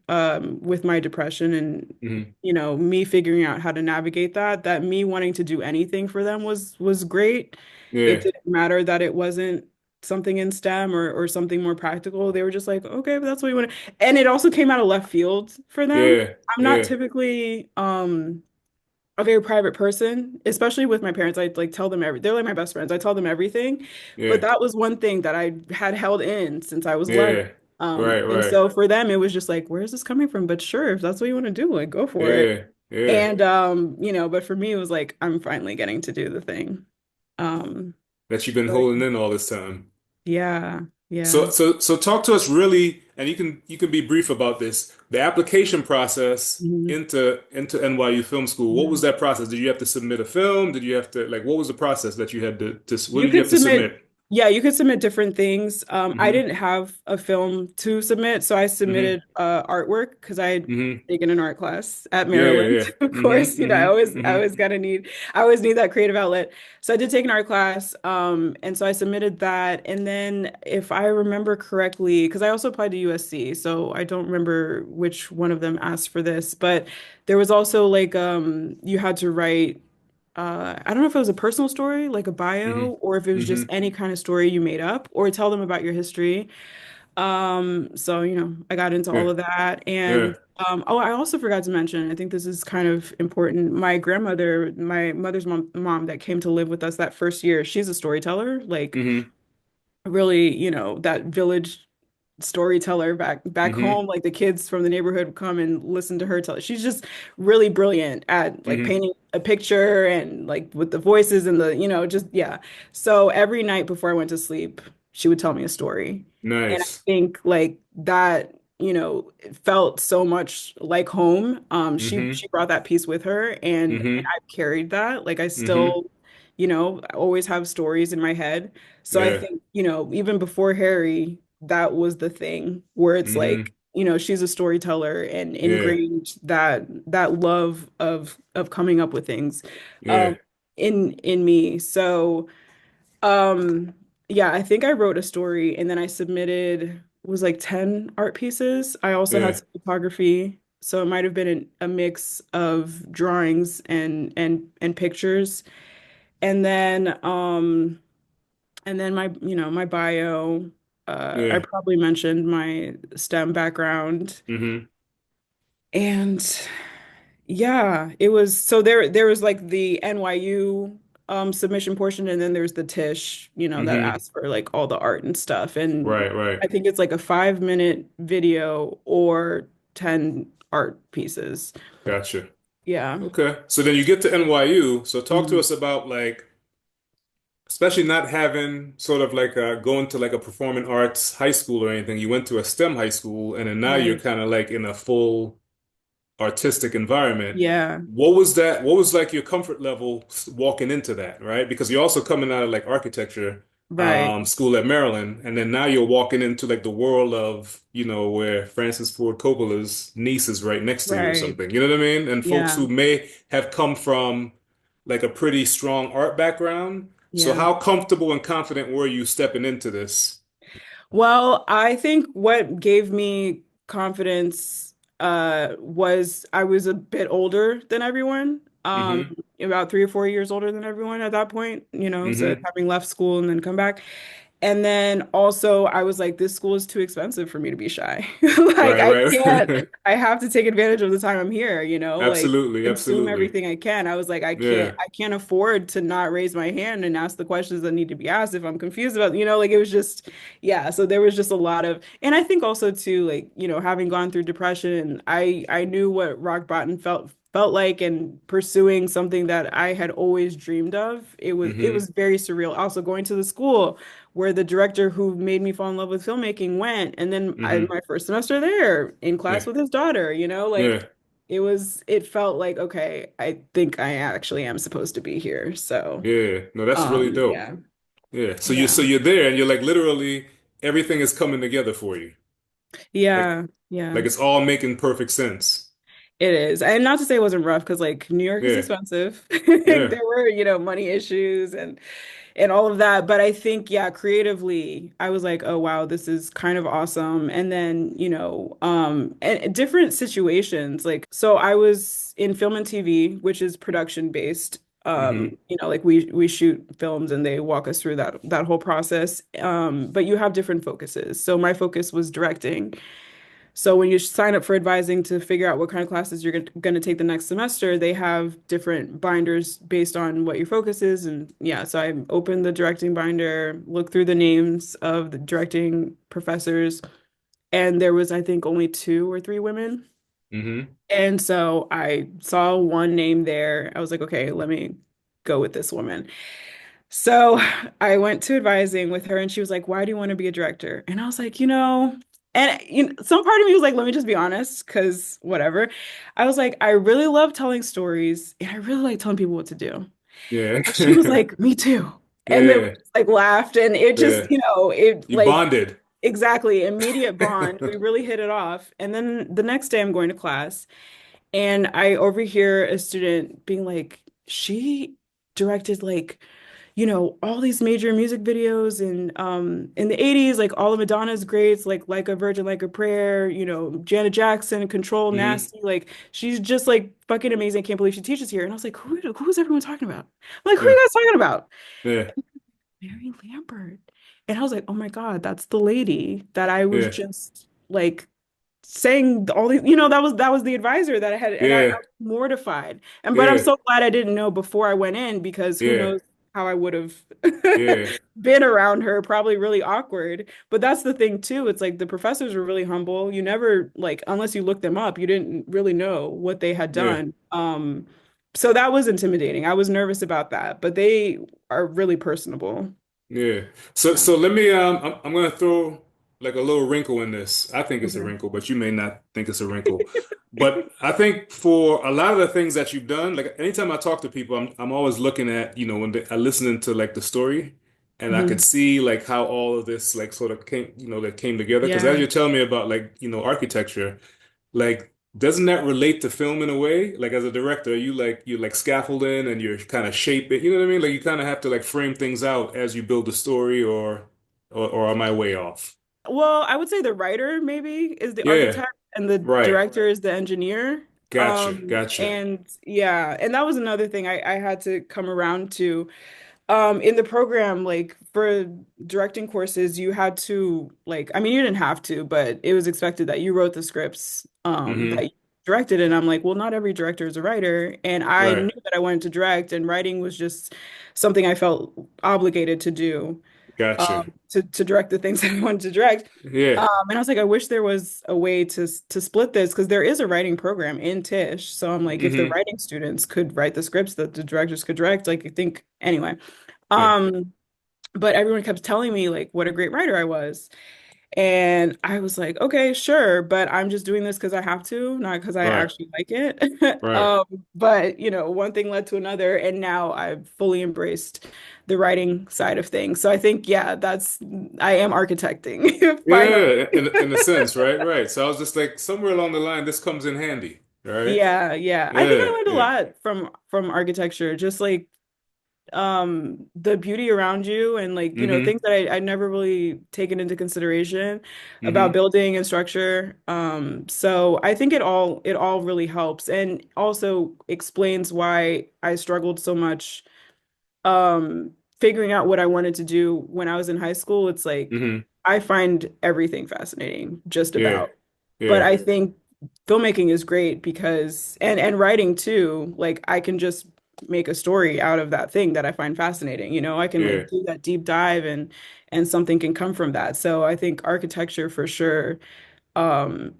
Speaker 2: with my depression and
Speaker 1: Hmm.
Speaker 2: me figuring out how to navigate that me wanting to do anything for them was great. It
Speaker 1: Yeah.
Speaker 2: didn't matter that it wasn't something in STEM or something more practical. They were just like, okay, but that's what we want. And it also came out of left field for them.
Speaker 1: Yeah.
Speaker 2: I'm not
Speaker 1: Yeah.
Speaker 2: typically a very private person, especially with my parents. I like tell them they're like my best friends. I tell them everything. But
Speaker 1: Yeah.
Speaker 2: that was one thing that I had held in since I was 11.
Speaker 1: Yeah. Right.
Speaker 2: And
Speaker 1: Right.
Speaker 2: so for them, it was just like, where's this coming from? But sure, if that's what you want to do, like go for it.
Speaker 1: Yeah. Yeah.
Speaker 2: And but for me, it was like, I'm finally getting to do the thing. Um,
Speaker 1: That you've been
Speaker 2: so
Speaker 1: holding in all this time.
Speaker 2: yeah, yeah.
Speaker 1: So talk to us really, and you can be brief about this. The application process
Speaker 2: Mhm.
Speaker 1: into NYU Film School. What was
Speaker 2: Yeah.
Speaker 1: that process? Did you have to submit a film? Did you have to like what was the process that you had to what
Speaker 2: You
Speaker 1: did you
Speaker 2: could
Speaker 1: have to
Speaker 2: submit,
Speaker 1: submit?
Speaker 2: yeah, you could submit different things. I
Speaker 1: Hmm.
Speaker 2: didn't have a film to submit, so I
Speaker 1: Hmm.
Speaker 2: submitted artwork because I had
Speaker 1: Hmm.
Speaker 2: taken an art class at
Speaker 1: Yeah, yeah,
Speaker 2: Maryland.
Speaker 1: yeah.
Speaker 2: Of
Speaker 1: Hmm.
Speaker 2: course,
Speaker 1: Hmm.
Speaker 2: I
Speaker 1: Hmm.
Speaker 2: always I always need that creative outlet. So I did take an art class, and so I submitted that. And then, if I remember correctly, because I also applied to USC, so I don't remember which one of them asked for this, but there was also like you had to write I don't know if it was a personal story, like a bio,
Speaker 1: Hmm.
Speaker 2: or if it was just
Speaker 1: Hmm.
Speaker 2: any kind of story you made up, or tell them about your history. So, I got into
Speaker 1: Yeah,
Speaker 2: all of that.
Speaker 1: yeah.
Speaker 2: And oh, I also forgot to mention, I think this is kind of important. My grandmother, my mother's mom that came to live with us that first year, she's a storyteller, like
Speaker 1: Hmm.
Speaker 2: really, that village storyteller back
Speaker 1: Hmm.
Speaker 2: home. Like the kids from the neighborhood would come and listen to her tell. She's just really brilliant at like
Speaker 1: Hmm.
Speaker 2: painting a picture and like with the voices and just yeah. So every night before I went to sleep, she would tell me a story. And I
Speaker 1: Nice.
Speaker 2: think like that, it felt so much like home. She
Speaker 1: Hmm.
Speaker 2: brought that piece with her and
Speaker 1: Hmm.
Speaker 2: I've carried that. Like I
Speaker 1: Hmm.
Speaker 2: still, I always have stories in my head. So I
Speaker 1: Yeah.
Speaker 2: think, even before Harry, that was the thing where it's
Speaker 1: Hmm.
Speaker 2: like, she's a storyteller and
Speaker 1: Yeah.
Speaker 2: ingrained that love of coming up with things um
Speaker 1: Yeah.
Speaker 2: in me. So yeah, I think I wrote a story and then I submitted it was like 10 art pieces. I also had
Speaker 1: Yeah.
Speaker 2: some photography. So it might have been a mix of drawings and pictures. And then my bio, I
Speaker 1: Yeah.
Speaker 2: probably mentioned my STEM background.
Speaker 1: Hmm.
Speaker 2: And yeah, it was so there was like the NYU submission portion and then there's the Tish, that
Speaker 1: Hmm.
Speaker 2: asks for like all the art and stuff. And
Speaker 1: Right, right.
Speaker 2: I think it's like a 5-minute video or 10 art pieces.
Speaker 1: Gotcha.
Speaker 2: Yeah.
Speaker 1: Okay. So then you get to NYU. So talk to
Speaker 2: Mhm.
Speaker 1: us about like, especially not having sort of like going to like a performing arts high school or anything. You went to a STEM high school and then now you're
Speaker 2: Right.
Speaker 1: kind of like in a full artistic environment.
Speaker 2: Yeah.
Speaker 1: What was that? What was like your comfort level walking into that, right? Because you're also coming out of like architecture
Speaker 2: Right.
Speaker 1: school at Maryland, and then now you're walking into like the world of, where Francis Ford Coppola's niece is right next to you or
Speaker 2: Right.
Speaker 1: something. You know what I mean? And folks
Speaker 2: Yeah.
Speaker 1: who may have come from like a pretty strong art background. So
Speaker 2: Yeah.
Speaker 1: how comfortable and confident were you stepping into this?
Speaker 2: Well, I think what gave me confidence was I was a bit older than everyone.
Speaker 1: Hmm.
Speaker 2: About 3 or 4 years older than everyone at that point, so
Speaker 1: Hmm.
Speaker 2: having left school and then come back. And then also I was like, this school is too expensive for me to be shy. Like
Speaker 1: Right,
Speaker 2: I can't,
Speaker 1: right.
Speaker 2: I have to take advantage of the time I'm here, like
Speaker 1: Absolutely,
Speaker 2: consume
Speaker 1: absolutely.
Speaker 2: everything I can. I was like,
Speaker 1: Yeah.
Speaker 2: I can't afford to not raise my hand and ask the questions that need to be asked if I'm confused about, like it was just, yeah. So there was just a lot of, and I think also too, like, having gone through depression, I knew what rock bottom felt like, and pursuing something that I had always dreamed of. It was
Speaker 1: Hmm.
Speaker 2: very surreal. Also going to the school where the director who made me fall in love with filmmaking went, and then
Speaker 1: Hmm.
Speaker 2: my first semester there in class
Speaker 1: Yeah.
Speaker 2: with his daughter, like
Speaker 1: Yeah.
Speaker 2: it felt like, okay, I think I actually am supposed to be here. So,
Speaker 1: Yeah. No, that's really dope.
Speaker 2: yeah,
Speaker 1: Yeah. So
Speaker 2: yeah,
Speaker 1: you're there and you're like literally everything is coming together for you. Like
Speaker 2: yeah, yeah.
Speaker 1: it's all making perfect sense.
Speaker 2: It is. And not to say it wasn't rough, because like New York is
Speaker 1: Yeah.
Speaker 2: expensive.
Speaker 1: Yeah.
Speaker 2: There were, money issues and all of that. But I think, yeah, creatively, I was like, oh wow, this is kind of awesome. And then, and different situations. Like, so I was in film and TV, which is production based.
Speaker 1: Hmm.
Speaker 2: Like we shoot films and they walk us through that whole process. But you have different focuses. So my focus was directing. So when you sign up for advising to figure out what kind of classes you're going to take the next semester, they have different binders based on what your focus is. And yeah, so I opened the directing binder, looked through the names of the directing professors, and there was, I think, only two or three women.
Speaker 1: Hmm.
Speaker 2: And so I saw one name there. I was like, okay, let me go with this woman. So I went to advising with her, and she was like, why do you want to be a director? And I was like, and some part of me was like, let me just be honest, because whatever. I was like, I really love telling stories and I really like telling people what to do.
Speaker 1: Yeah.
Speaker 2: And she was like, me too. And then we
Speaker 1: Yeah.
Speaker 2: just like laughed, and it
Speaker 1: Yeah.
Speaker 2: just, it
Speaker 1: You
Speaker 2: like
Speaker 1: bonded.
Speaker 2: exactly immediate bond. We really hit it off. And then the next day I'm going to class, and I overhear a student being like, she directed like, all these major music videos in the 80s, like all of Madonna's greats, like a Virgin, like a Prayer, Janet Jackson, Control,
Speaker 1: Hmm.
Speaker 2: Nasty, like she's just like fucking amazing. I can't believe she teaches here. And I was like, who's everyone talking about? I'm like, who are
Speaker 1: Yeah.
Speaker 2: you guys talking about?
Speaker 1: Yeah.
Speaker 2: Mary Lambert. And I was like, oh my God, that's the lady that I was
Speaker 1: Yeah.
Speaker 2: just like saying all these, that was the advisor that I had, and I
Speaker 1: Yeah.
Speaker 2: was mortified. But I'm
Speaker 1: Yeah.
Speaker 2: so glad I didn't know before I went in, because who
Speaker 1: Yeah.
Speaker 2: knows how I would have
Speaker 1: Yeah.
Speaker 2: been around her, probably really awkward. But that's the thing too. It's like the professors were really humble. You never, like, unless you looked them up, you didn't really know what they had
Speaker 1: Yeah.
Speaker 2: done. So that was intimidating. I was nervous about that, but they are really personable.
Speaker 1: Yeah. So
Speaker 2: Yeah.
Speaker 1: so let me I'm gonna throw like a little wrinkle in this. I think it's a
Speaker 2: Okay.
Speaker 1: wrinkle, but you may not think it's a wrinkle. But I think for a lot of the things that you've done, like anytime I talk to people, I'm always looking at, when I listening to like the story, and I could
Speaker 2: Mhm.
Speaker 1: see like how all of this like sort of came, that came together. Because as
Speaker 2: Yeah.
Speaker 1: you're telling me about like, architecture, like doesn't that relate to film in a way? Like as a director, you like scaffolding and you're kind of shaping, you know what I mean? Like you kind of have to like frame things out as you build the story, or am I way off?
Speaker 2: Well, I would say the writer maybe is the
Speaker 1: Yeah,
Speaker 2: architect and the
Speaker 1: right.
Speaker 2: director is the engineer.
Speaker 1: Gotcha, gotcha.
Speaker 2: And yeah, and that was another thing I had to come around to. In the program, like for directing courses, you had to like, I mean, you didn't have to, but it was expected that you wrote the scripts that
Speaker 1: Hmm.
Speaker 2: you directed. And I'm like, well, not every director is a writer. And I
Speaker 1: Right.
Speaker 2: knew that I wanted to direct, and writing was just something I felt obligated to do,
Speaker 1: Gotcha.
Speaker 2: to direct the things I wanted to direct.
Speaker 1: Yeah.
Speaker 2: And I was like, I wish there was a way to split this, because there is a writing program in Tisch. So I'm like, if the
Speaker 1: Hmm.
Speaker 2: writing students could write the scripts that the directors could direct, like I think anyway.
Speaker 1: Yeah.
Speaker 2: Um, but everyone kept telling me like what a great writer I was. And I was like, okay, sure, but I'm just doing this because I have to, not because I
Speaker 1: Right.
Speaker 2: actually like it.
Speaker 1: Right.
Speaker 2: But one thing led to another, and now I've fully embraced the writing side of things. So I think, yeah, I am architecting finally.
Speaker 1: Yeah, in a sense, right? Right. So I was just like somewhere along the line, this comes in handy, right?
Speaker 2: Yeah, yeah. I think I
Speaker 1: Yeah,
Speaker 2: learned a
Speaker 1: yeah.
Speaker 2: lot from architecture, just like the beauty around you, and like
Speaker 1: Hmm.
Speaker 2: things that I'd never really taken into consideration about
Speaker 1: Hmm.
Speaker 2: building and structure. So I think it all really helps, and also explains why I struggled so much um figuring out what I wanted to do when I was in high school, it's like
Speaker 1: Hmm.
Speaker 2: I find everything fascinating, just
Speaker 1: Yeah.
Speaker 2: about. But
Speaker 1: Yeah.
Speaker 2: I think filmmaking is great because and writing too, like I can just make a story out of that thing that I find fascinating. I can
Speaker 1: Yeah.
Speaker 2: like do that deep dive and something can come from that. So I think architecture for sure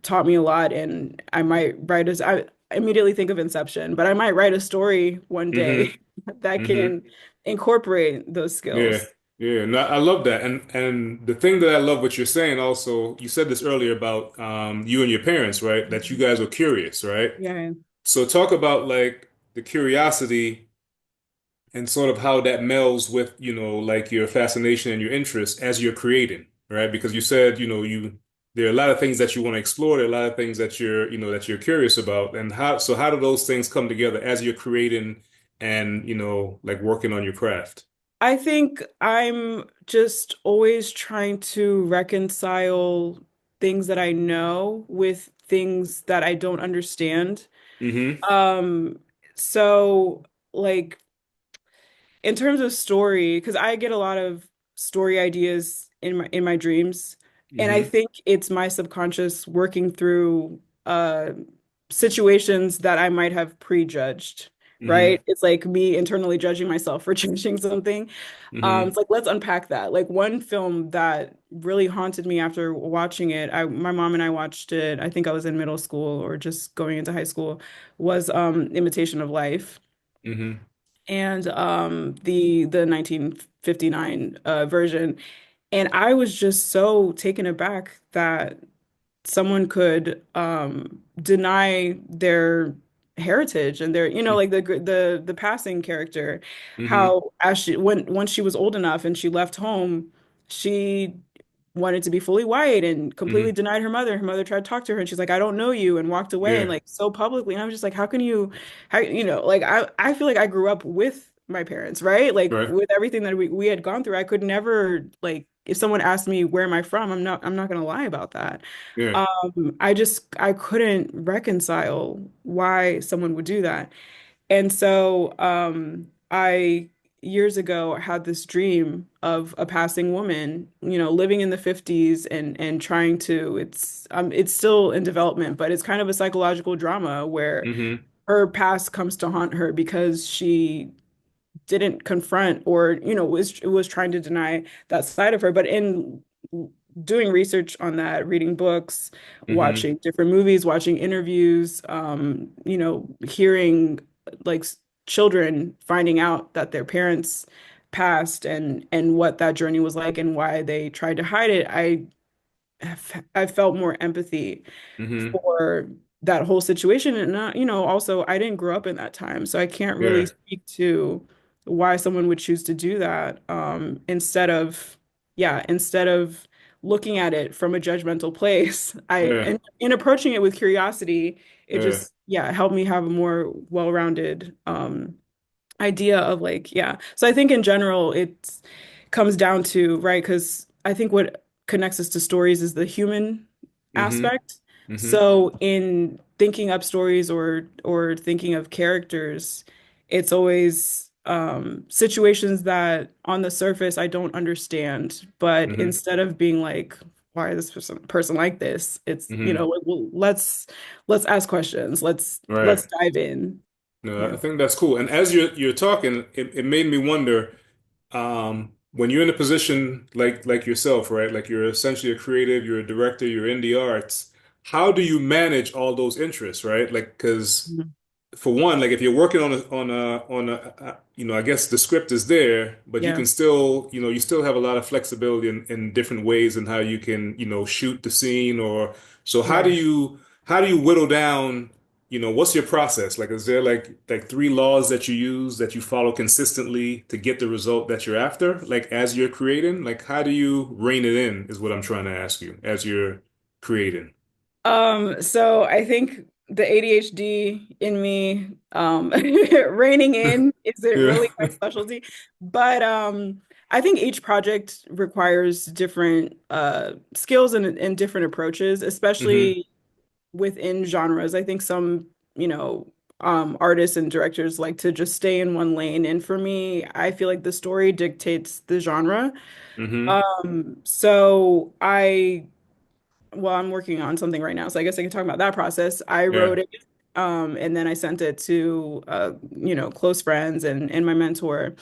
Speaker 2: taught me a lot, and I might write as I immediately think of Inception, but I might write a story one day
Speaker 1: Hmm.
Speaker 2: that
Speaker 1: Hmm.
Speaker 2: can incorporate those
Speaker 1: Yeah.
Speaker 2: skills.
Speaker 1: Yeah. No, I love that. And the thing that I love what you're saying also, you said this earlier about you and your parents, right? That you
Speaker 2: Mhm.
Speaker 1: guys were curious, right?
Speaker 2: Yeah.
Speaker 1: So talk about like the curiosity and sort of how that melds with, like your fascination and your interest as you're creating, right? Because you said, there are a lot of things that you want to explore, there are a lot of things that you're curious about. And how do those things come together as you're creating and, like working on your craft?
Speaker 2: I think I'm just always trying to reconcile things that I know with things that I don't understand.
Speaker 1: Mm-hmm.
Speaker 2: Um, so like in terms of story, because I get a lot of story ideas in my dreams, and I
Speaker 1: Mm-hmm.
Speaker 2: think it's my subconscious working through situations that I might have prejudged,
Speaker 1: Mm-hmm.
Speaker 2: right? It's like me internally judging myself for judging something.
Speaker 1: Mm-hmm.
Speaker 2: It's like let's unpack that. Like one film that really haunted me after watching it, my mom and I watched it. I think I was in middle school or just going into high school, was Imitation of Life
Speaker 1: Mm-hmm.
Speaker 2: and the 1959 version. And I was just so taken aback that someone could deny their heritage and their, like the passing character,
Speaker 1: Mm-hmm.
Speaker 2: how as she when once she was old enough and she left home, she wanted to be fully white and completely
Speaker 1: Mm-hmm.
Speaker 2: denied her mother. Her mother tried to talk to her and she's like, I don't know you, and walked away and
Speaker 1: Yeah.
Speaker 2: like so publicly. And I was just like, how can you, like I feel like I grew up with my parents, right? Like
Speaker 1: Right.
Speaker 2: with everything that we had gone through, I could never like if someone asked me where am I from, I'm not gonna lie about that.
Speaker 1: Yeah.
Speaker 2: I couldn't reconcile why someone would do that. And so I years ago had this dream of a passing woman, living in the 50s and trying to it's still in development, but it's kind of a psychological drama where
Speaker 1: Mm-hmm.
Speaker 2: her past comes to haunt her because she didn't confront or was trying to deny that side of her. But in doing research on that, reading books,
Speaker 1: Mm-hmm.
Speaker 2: watching different movies, watching interviews, hearing like children finding out that their parents passed and what that journey was like and why they tried to hide it, I felt more empathy
Speaker 1: Mm-hmm.
Speaker 2: for that whole situation. And not, also I didn't grow up in that time, so I can't really
Speaker 1: Yeah.
Speaker 2: speak to why someone would choose to do that. Instead of looking at it from a judgmental place,
Speaker 1: Yeah.
Speaker 2: and in approaching it with curiosity, it
Speaker 1: Yeah.
Speaker 2: just, yeah, helped me have a more well-rounded idea of like, yeah. So I think in general, it comes down to, right, because I think what connects us to stories is the human
Speaker 1: Mm-hmm.
Speaker 2: aspect.
Speaker 1: Mm-hmm.
Speaker 2: So in thinking up stories or thinking of characters, it's always situations that on the surface I don't understand, but
Speaker 1: Mm-hmm.
Speaker 2: instead of being like, why is this person like this? It's,
Speaker 1: Mm-hmm.
Speaker 2: like, well, let's ask questions. Let's
Speaker 1: Right.
Speaker 2: dive in.
Speaker 1: No,
Speaker 2: Yeah.
Speaker 1: I think that's cool. And as you're talking, it made me wonder, when you're in a position like yourself, right? Like you're essentially a creative, you're a director, you're in the arts. How do you manage all those interests, right? Like, because
Speaker 2: Mhm.
Speaker 1: for one, like if you're working I guess the script is there, but you
Speaker 2: Yeah.
Speaker 1: can still, you still have a lot of flexibility in different ways in how you can, shoot the scene or so
Speaker 2: Right.
Speaker 1: how do you whittle down, what's your process? Like, is there like three laws that you use that you follow consistently to get the result that you're after? Like as you're creating, like how do you rein it in is what I'm trying to ask you as you're creating.
Speaker 2: So I think the ADHD in me, reining in isn't
Speaker 1: Yeah.
Speaker 2: really my specialty, but I think each project requires different skills and different approaches,
Speaker 1: Hmm.
Speaker 2: especially within genres. I think some, artists and directors like to just stay in one lane. And for me, I feel like the story dictates the genre.
Speaker 1: Mm-hmm.
Speaker 2: So well, I'm working on something right now, so I guess I can talk about that process. I
Speaker 1: Yeah.
Speaker 2: wrote it, and then I sent it to close friends and my mentor.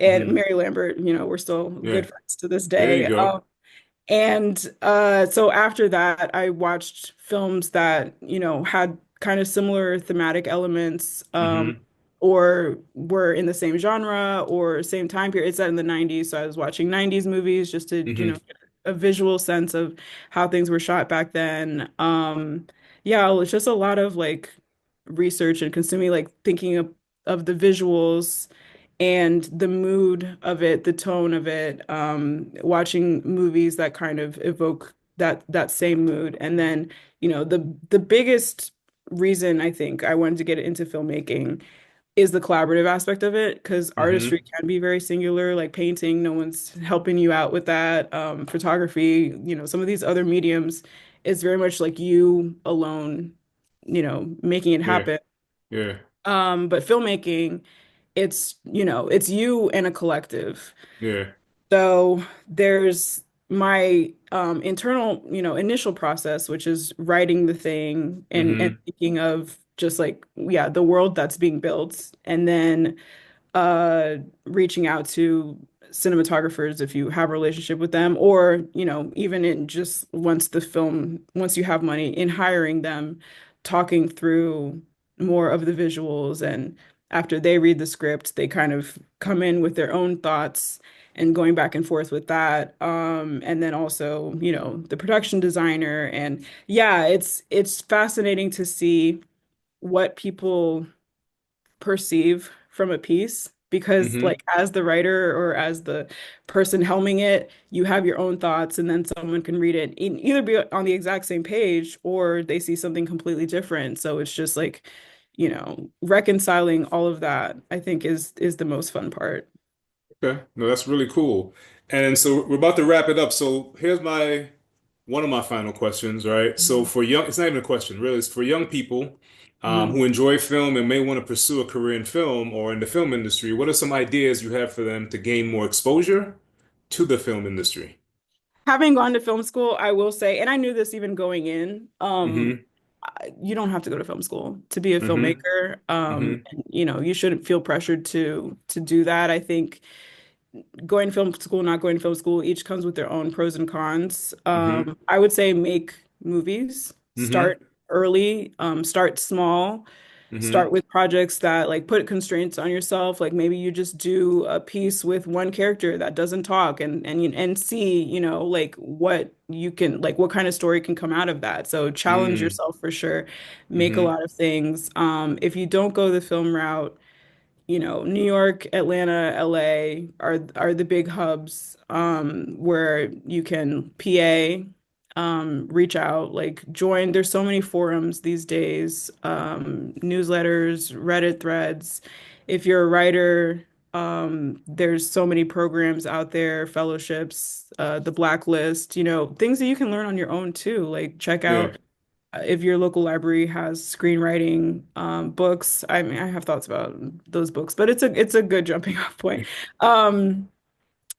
Speaker 2: And
Speaker 1: Mm-hmm.
Speaker 2: Mary Lambert, we're still
Speaker 1: Yeah.
Speaker 2: good friends to this
Speaker 1: There you
Speaker 2: day.
Speaker 1: go.
Speaker 2: And so after that, I watched films that, had kind of similar thematic elements,
Speaker 1: Mm-hmm.
Speaker 2: or were in the same genre or same time period. It's set in the 90s, so I was watching 90s movies just to,
Speaker 1: Mm-hmm.
Speaker 2: get a visual sense of how things were shot back then. Yeah, it's just a lot of like research and consuming, like thinking of the visuals and the mood of it, the tone of it, watching movies that kind of evoke that same mood. And then, the biggest reason I think I wanted to get into filmmaking is the collaborative aspect of it, because
Speaker 1: Mm-hmm.
Speaker 2: artistry can be very singular, like painting, no one's helping you out with that. Photography, some of these other mediums is very much like you alone, making it
Speaker 1: Yeah.
Speaker 2: happen.
Speaker 1: Yeah.
Speaker 2: But filmmaking, it's you and a collective.
Speaker 1: Yeah.
Speaker 2: So there's my internal, initial process, which is writing the thing and
Speaker 1: Mm-hmm.
Speaker 2: thinking of just like, yeah, the world that's being built. And then reaching out to cinematographers if you have a relationship with them, or, even in just once you have money, in hiring them, talking through more of the visuals. And after they read the script, they kind of come in with their own thoughts and going back and forth with that. And then also, the production designer. And yeah, it's fascinating to see what people perceive from a piece, because
Speaker 1: Mm-hmm.
Speaker 2: like as the writer or as the person helming it, you have your own thoughts, and then someone can read it and either be on the exact same page or they see something completely different. So it's just like, reconciling all of that, I think is the most fun part.
Speaker 1: Okay. No, that's really cool. And so we're about to wrap it up. So here's my one of my final questions, right? So
Speaker 2: Mhm.
Speaker 1: for young, it's not even a question, really. It's for young people
Speaker 2: Mhm.
Speaker 1: who enjoy film and may want to pursue a career in film or in the film industry. What are some ideas you have for them to gain more exposure to the film industry?
Speaker 2: Having gone to film school, I will say, and I knew this even going in,
Speaker 1: Mm-hmm.
Speaker 2: you don't have to go to film school to be a
Speaker 1: Mm-hmm.
Speaker 2: filmmaker.
Speaker 1: Mm-hmm.
Speaker 2: And, you shouldn't feel pressured to do that. I think going to film school, not going to film school, each comes with their own pros and cons.
Speaker 1: Mm-hmm.
Speaker 2: I would say make movies,
Speaker 1: Mm-hmm.
Speaker 2: start early, start small,
Speaker 1: Mm-hmm.
Speaker 2: start with projects that like put constraints on yourself. Like maybe you just do a piece with one character that doesn't talk, and see, like what you can, like what kind of story can come out of that. So challenge yourself for sure, make a
Speaker 1: Mm-hmm.
Speaker 2: lot of things. If you don't go the film route, New York, Atlanta, LA are the big hubs, where you can PA, reach out, like join. There's so many forums these days, newsletters, Reddit threads. If you're a writer, there's so many programs out there, fellowships, the Blacklist, things that you can learn on your own too. Like check
Speaker 1: Yeah.
Speaker 2: out if your local library has screenwriting books. I mean, I have thoughts about those books, but it's a good jumping off point. Um,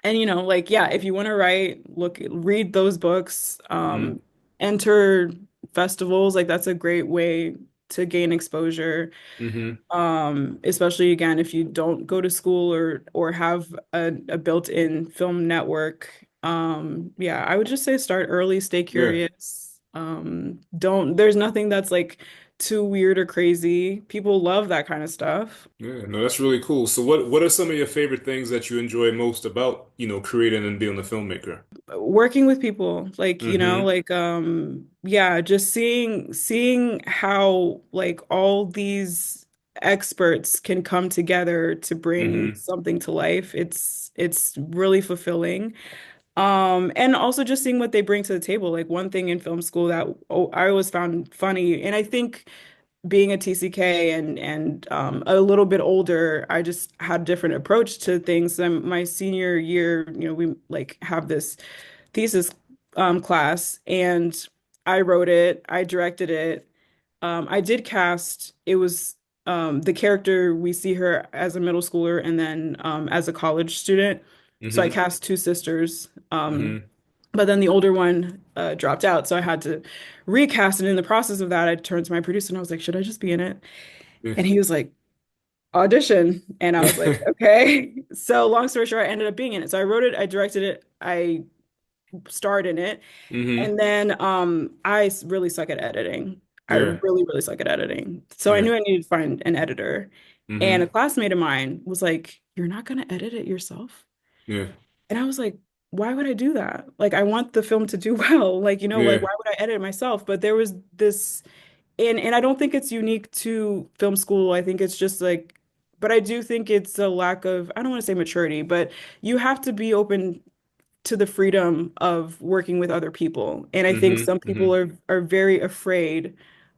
Speaker 2: and like yeah, if you want to write, read those books.
Speaker 1: Mm-hmm.
Speaker 2: Enter festivals. Like that's a great way to gain exposure.
Speaker 1: Mm-hmm.
Speaker 2: Especially again, if you don't go to school or have a built-in film network. Yeah, I would just say start early, stay
Speaker 1: Yeah.
Speaker 2: curious. There's nothing that's like too weird or crazy. People love that kind of stuff.
Speaker 1: Yeah. No, that's really cool. So what are some of your favorite things that you enjoy most about, creating and being a filmmaker?
Speaker 2: Working with people, like,
Speaker 1: Mm-hmm.
Speaker 2: like yeah, just seeing how like all these experts can come together to bring
Speaker 1: Mm-hmm.
Speaker 2: something to life. It's really fulfilling. And also just seeing what they bring to the table. Like one thing in film school that I always found funny, and I think being a TCK and a little bit older, I just had a different approach to things. My senior year, we like have this thesis class, and I wrote it, I directed it. I did cast. It was the character, we see her as a middle schooler and then as a college student. So I
Speaker 1: Mm-hmm.
Speaker 2: cast two sisters.
Speaker 1: Mm-hmm.
Speaker 2: But then the older one dropped out, so I had to recast. And in the process of that, I turned to my producer and I was like, "Should I just be in it?" And he was like, "Audition." And I was like,
Speaker 1: Yeah.
Speaker 2: "Okay." So long story short, I ended up being in it. So I wrote it, I directed it, I starred in it,
Speaker 1: Mm-hmm.
Speaker 2: and then really suck at editing. I
Speaker 1: Yeah.
Speaker 2: really, really suck at editing. So I
Speaker 1: Yeah.
Speaker 2: knew I needed to find an editor. And a
Speaker 1: Mm-hmm.
Speaker 2: classmate of mine was like, "You're not gonna edit it yourself?"
Speaker 1: Yeah.
Speaker 2: And I was like, why would I do that? Like, I want the film to do well. Like, like,
Speaker 1: Yeah.
Speaker 2: why would I edit it myself? But there was this, and I don't think it's unique to film school. I think it's just like, but I do think it's a lack of, I don't want to say maturity, but you have to be open to the freedom of working with other people. And I think
Speaker 1: Mm-hmm.
Speaker 2: some
Speaker 1: Mm-hmm.
Speaker 2: people are very afraid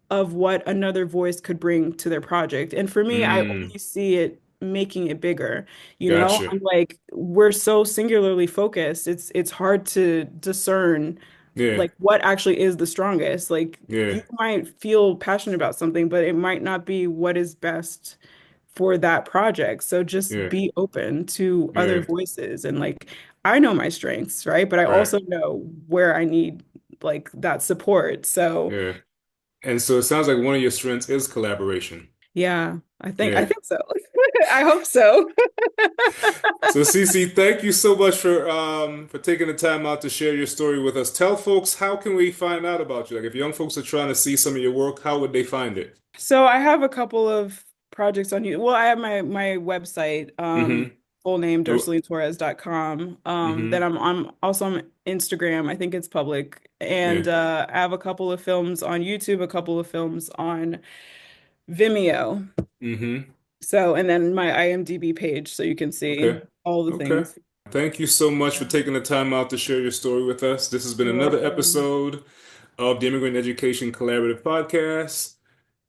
Speaker 2: of what another voice could bring to their project. And for me, I
Speaker 1: Mm.
Speaker 2: only see it making it bigger.
Speaker 1: Gotcha.
Speaker 2: I'm like, we're so singularly focused. It's hard to discern
Speaker 1: Yeah.
Speaker 2: like what actually is the strongest. Like
Speaker 1: Yeah.
Speaker 2: you might feel passionate about something, but it might not be what is best for that project. So just
Speaker 1: Yeah.
Speaker 2: be open to other
Speaker 1: Yeah.
Speaker 2: voices and like I know my strengths, right? But I
Speaker 1: Right.
Speaker 2: also know where I need like that support. So
Speaker 1: Yeah. And so it sounds like one of your strengths is collaboration.
Speaker 2: yeah, I
Speaker 1: Yeah.
Speaker 2: think so. I hope so.
Speaker 1: So Cece, thank you so much for taking the time out to share your story with us. Tell folks, how can we find out about you? Like if young folks are trying to see some of your work, how would they find it?
Speaker 2: So I have a couple of projects on you. Well, I have my website,
Speaker 1: Mm-hmm.
Speaker 2: full name,
Speaker 1: Oh,
Speaker 2: DursleyTorres.com. Then
Speaker 1: mm-hmm.
Speaker 2: I'm also on Instagram. I think it's public.
Speaker 1: Yeah.
Speaker 2: And I have a couple of films on YouTube, a couple of films on Vimeo.
Speaker 1: Mm-hmm.
Speaker 2: So, and then my IMDb page so you can see
Speaker 1: Okay.
Speaker 2: all the
Speaker 1: Okay.
Speaker 2: things.
Speaker 1: Thank you so much for taking the time out to share your story with us. This has been
Speaker 2: You're
Speaker 1: another
Speaker 2: welcome.
Speaker 1: episode of the Immigrant Education Collaborative Podcast.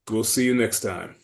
Speaker 1: We'll see you next time.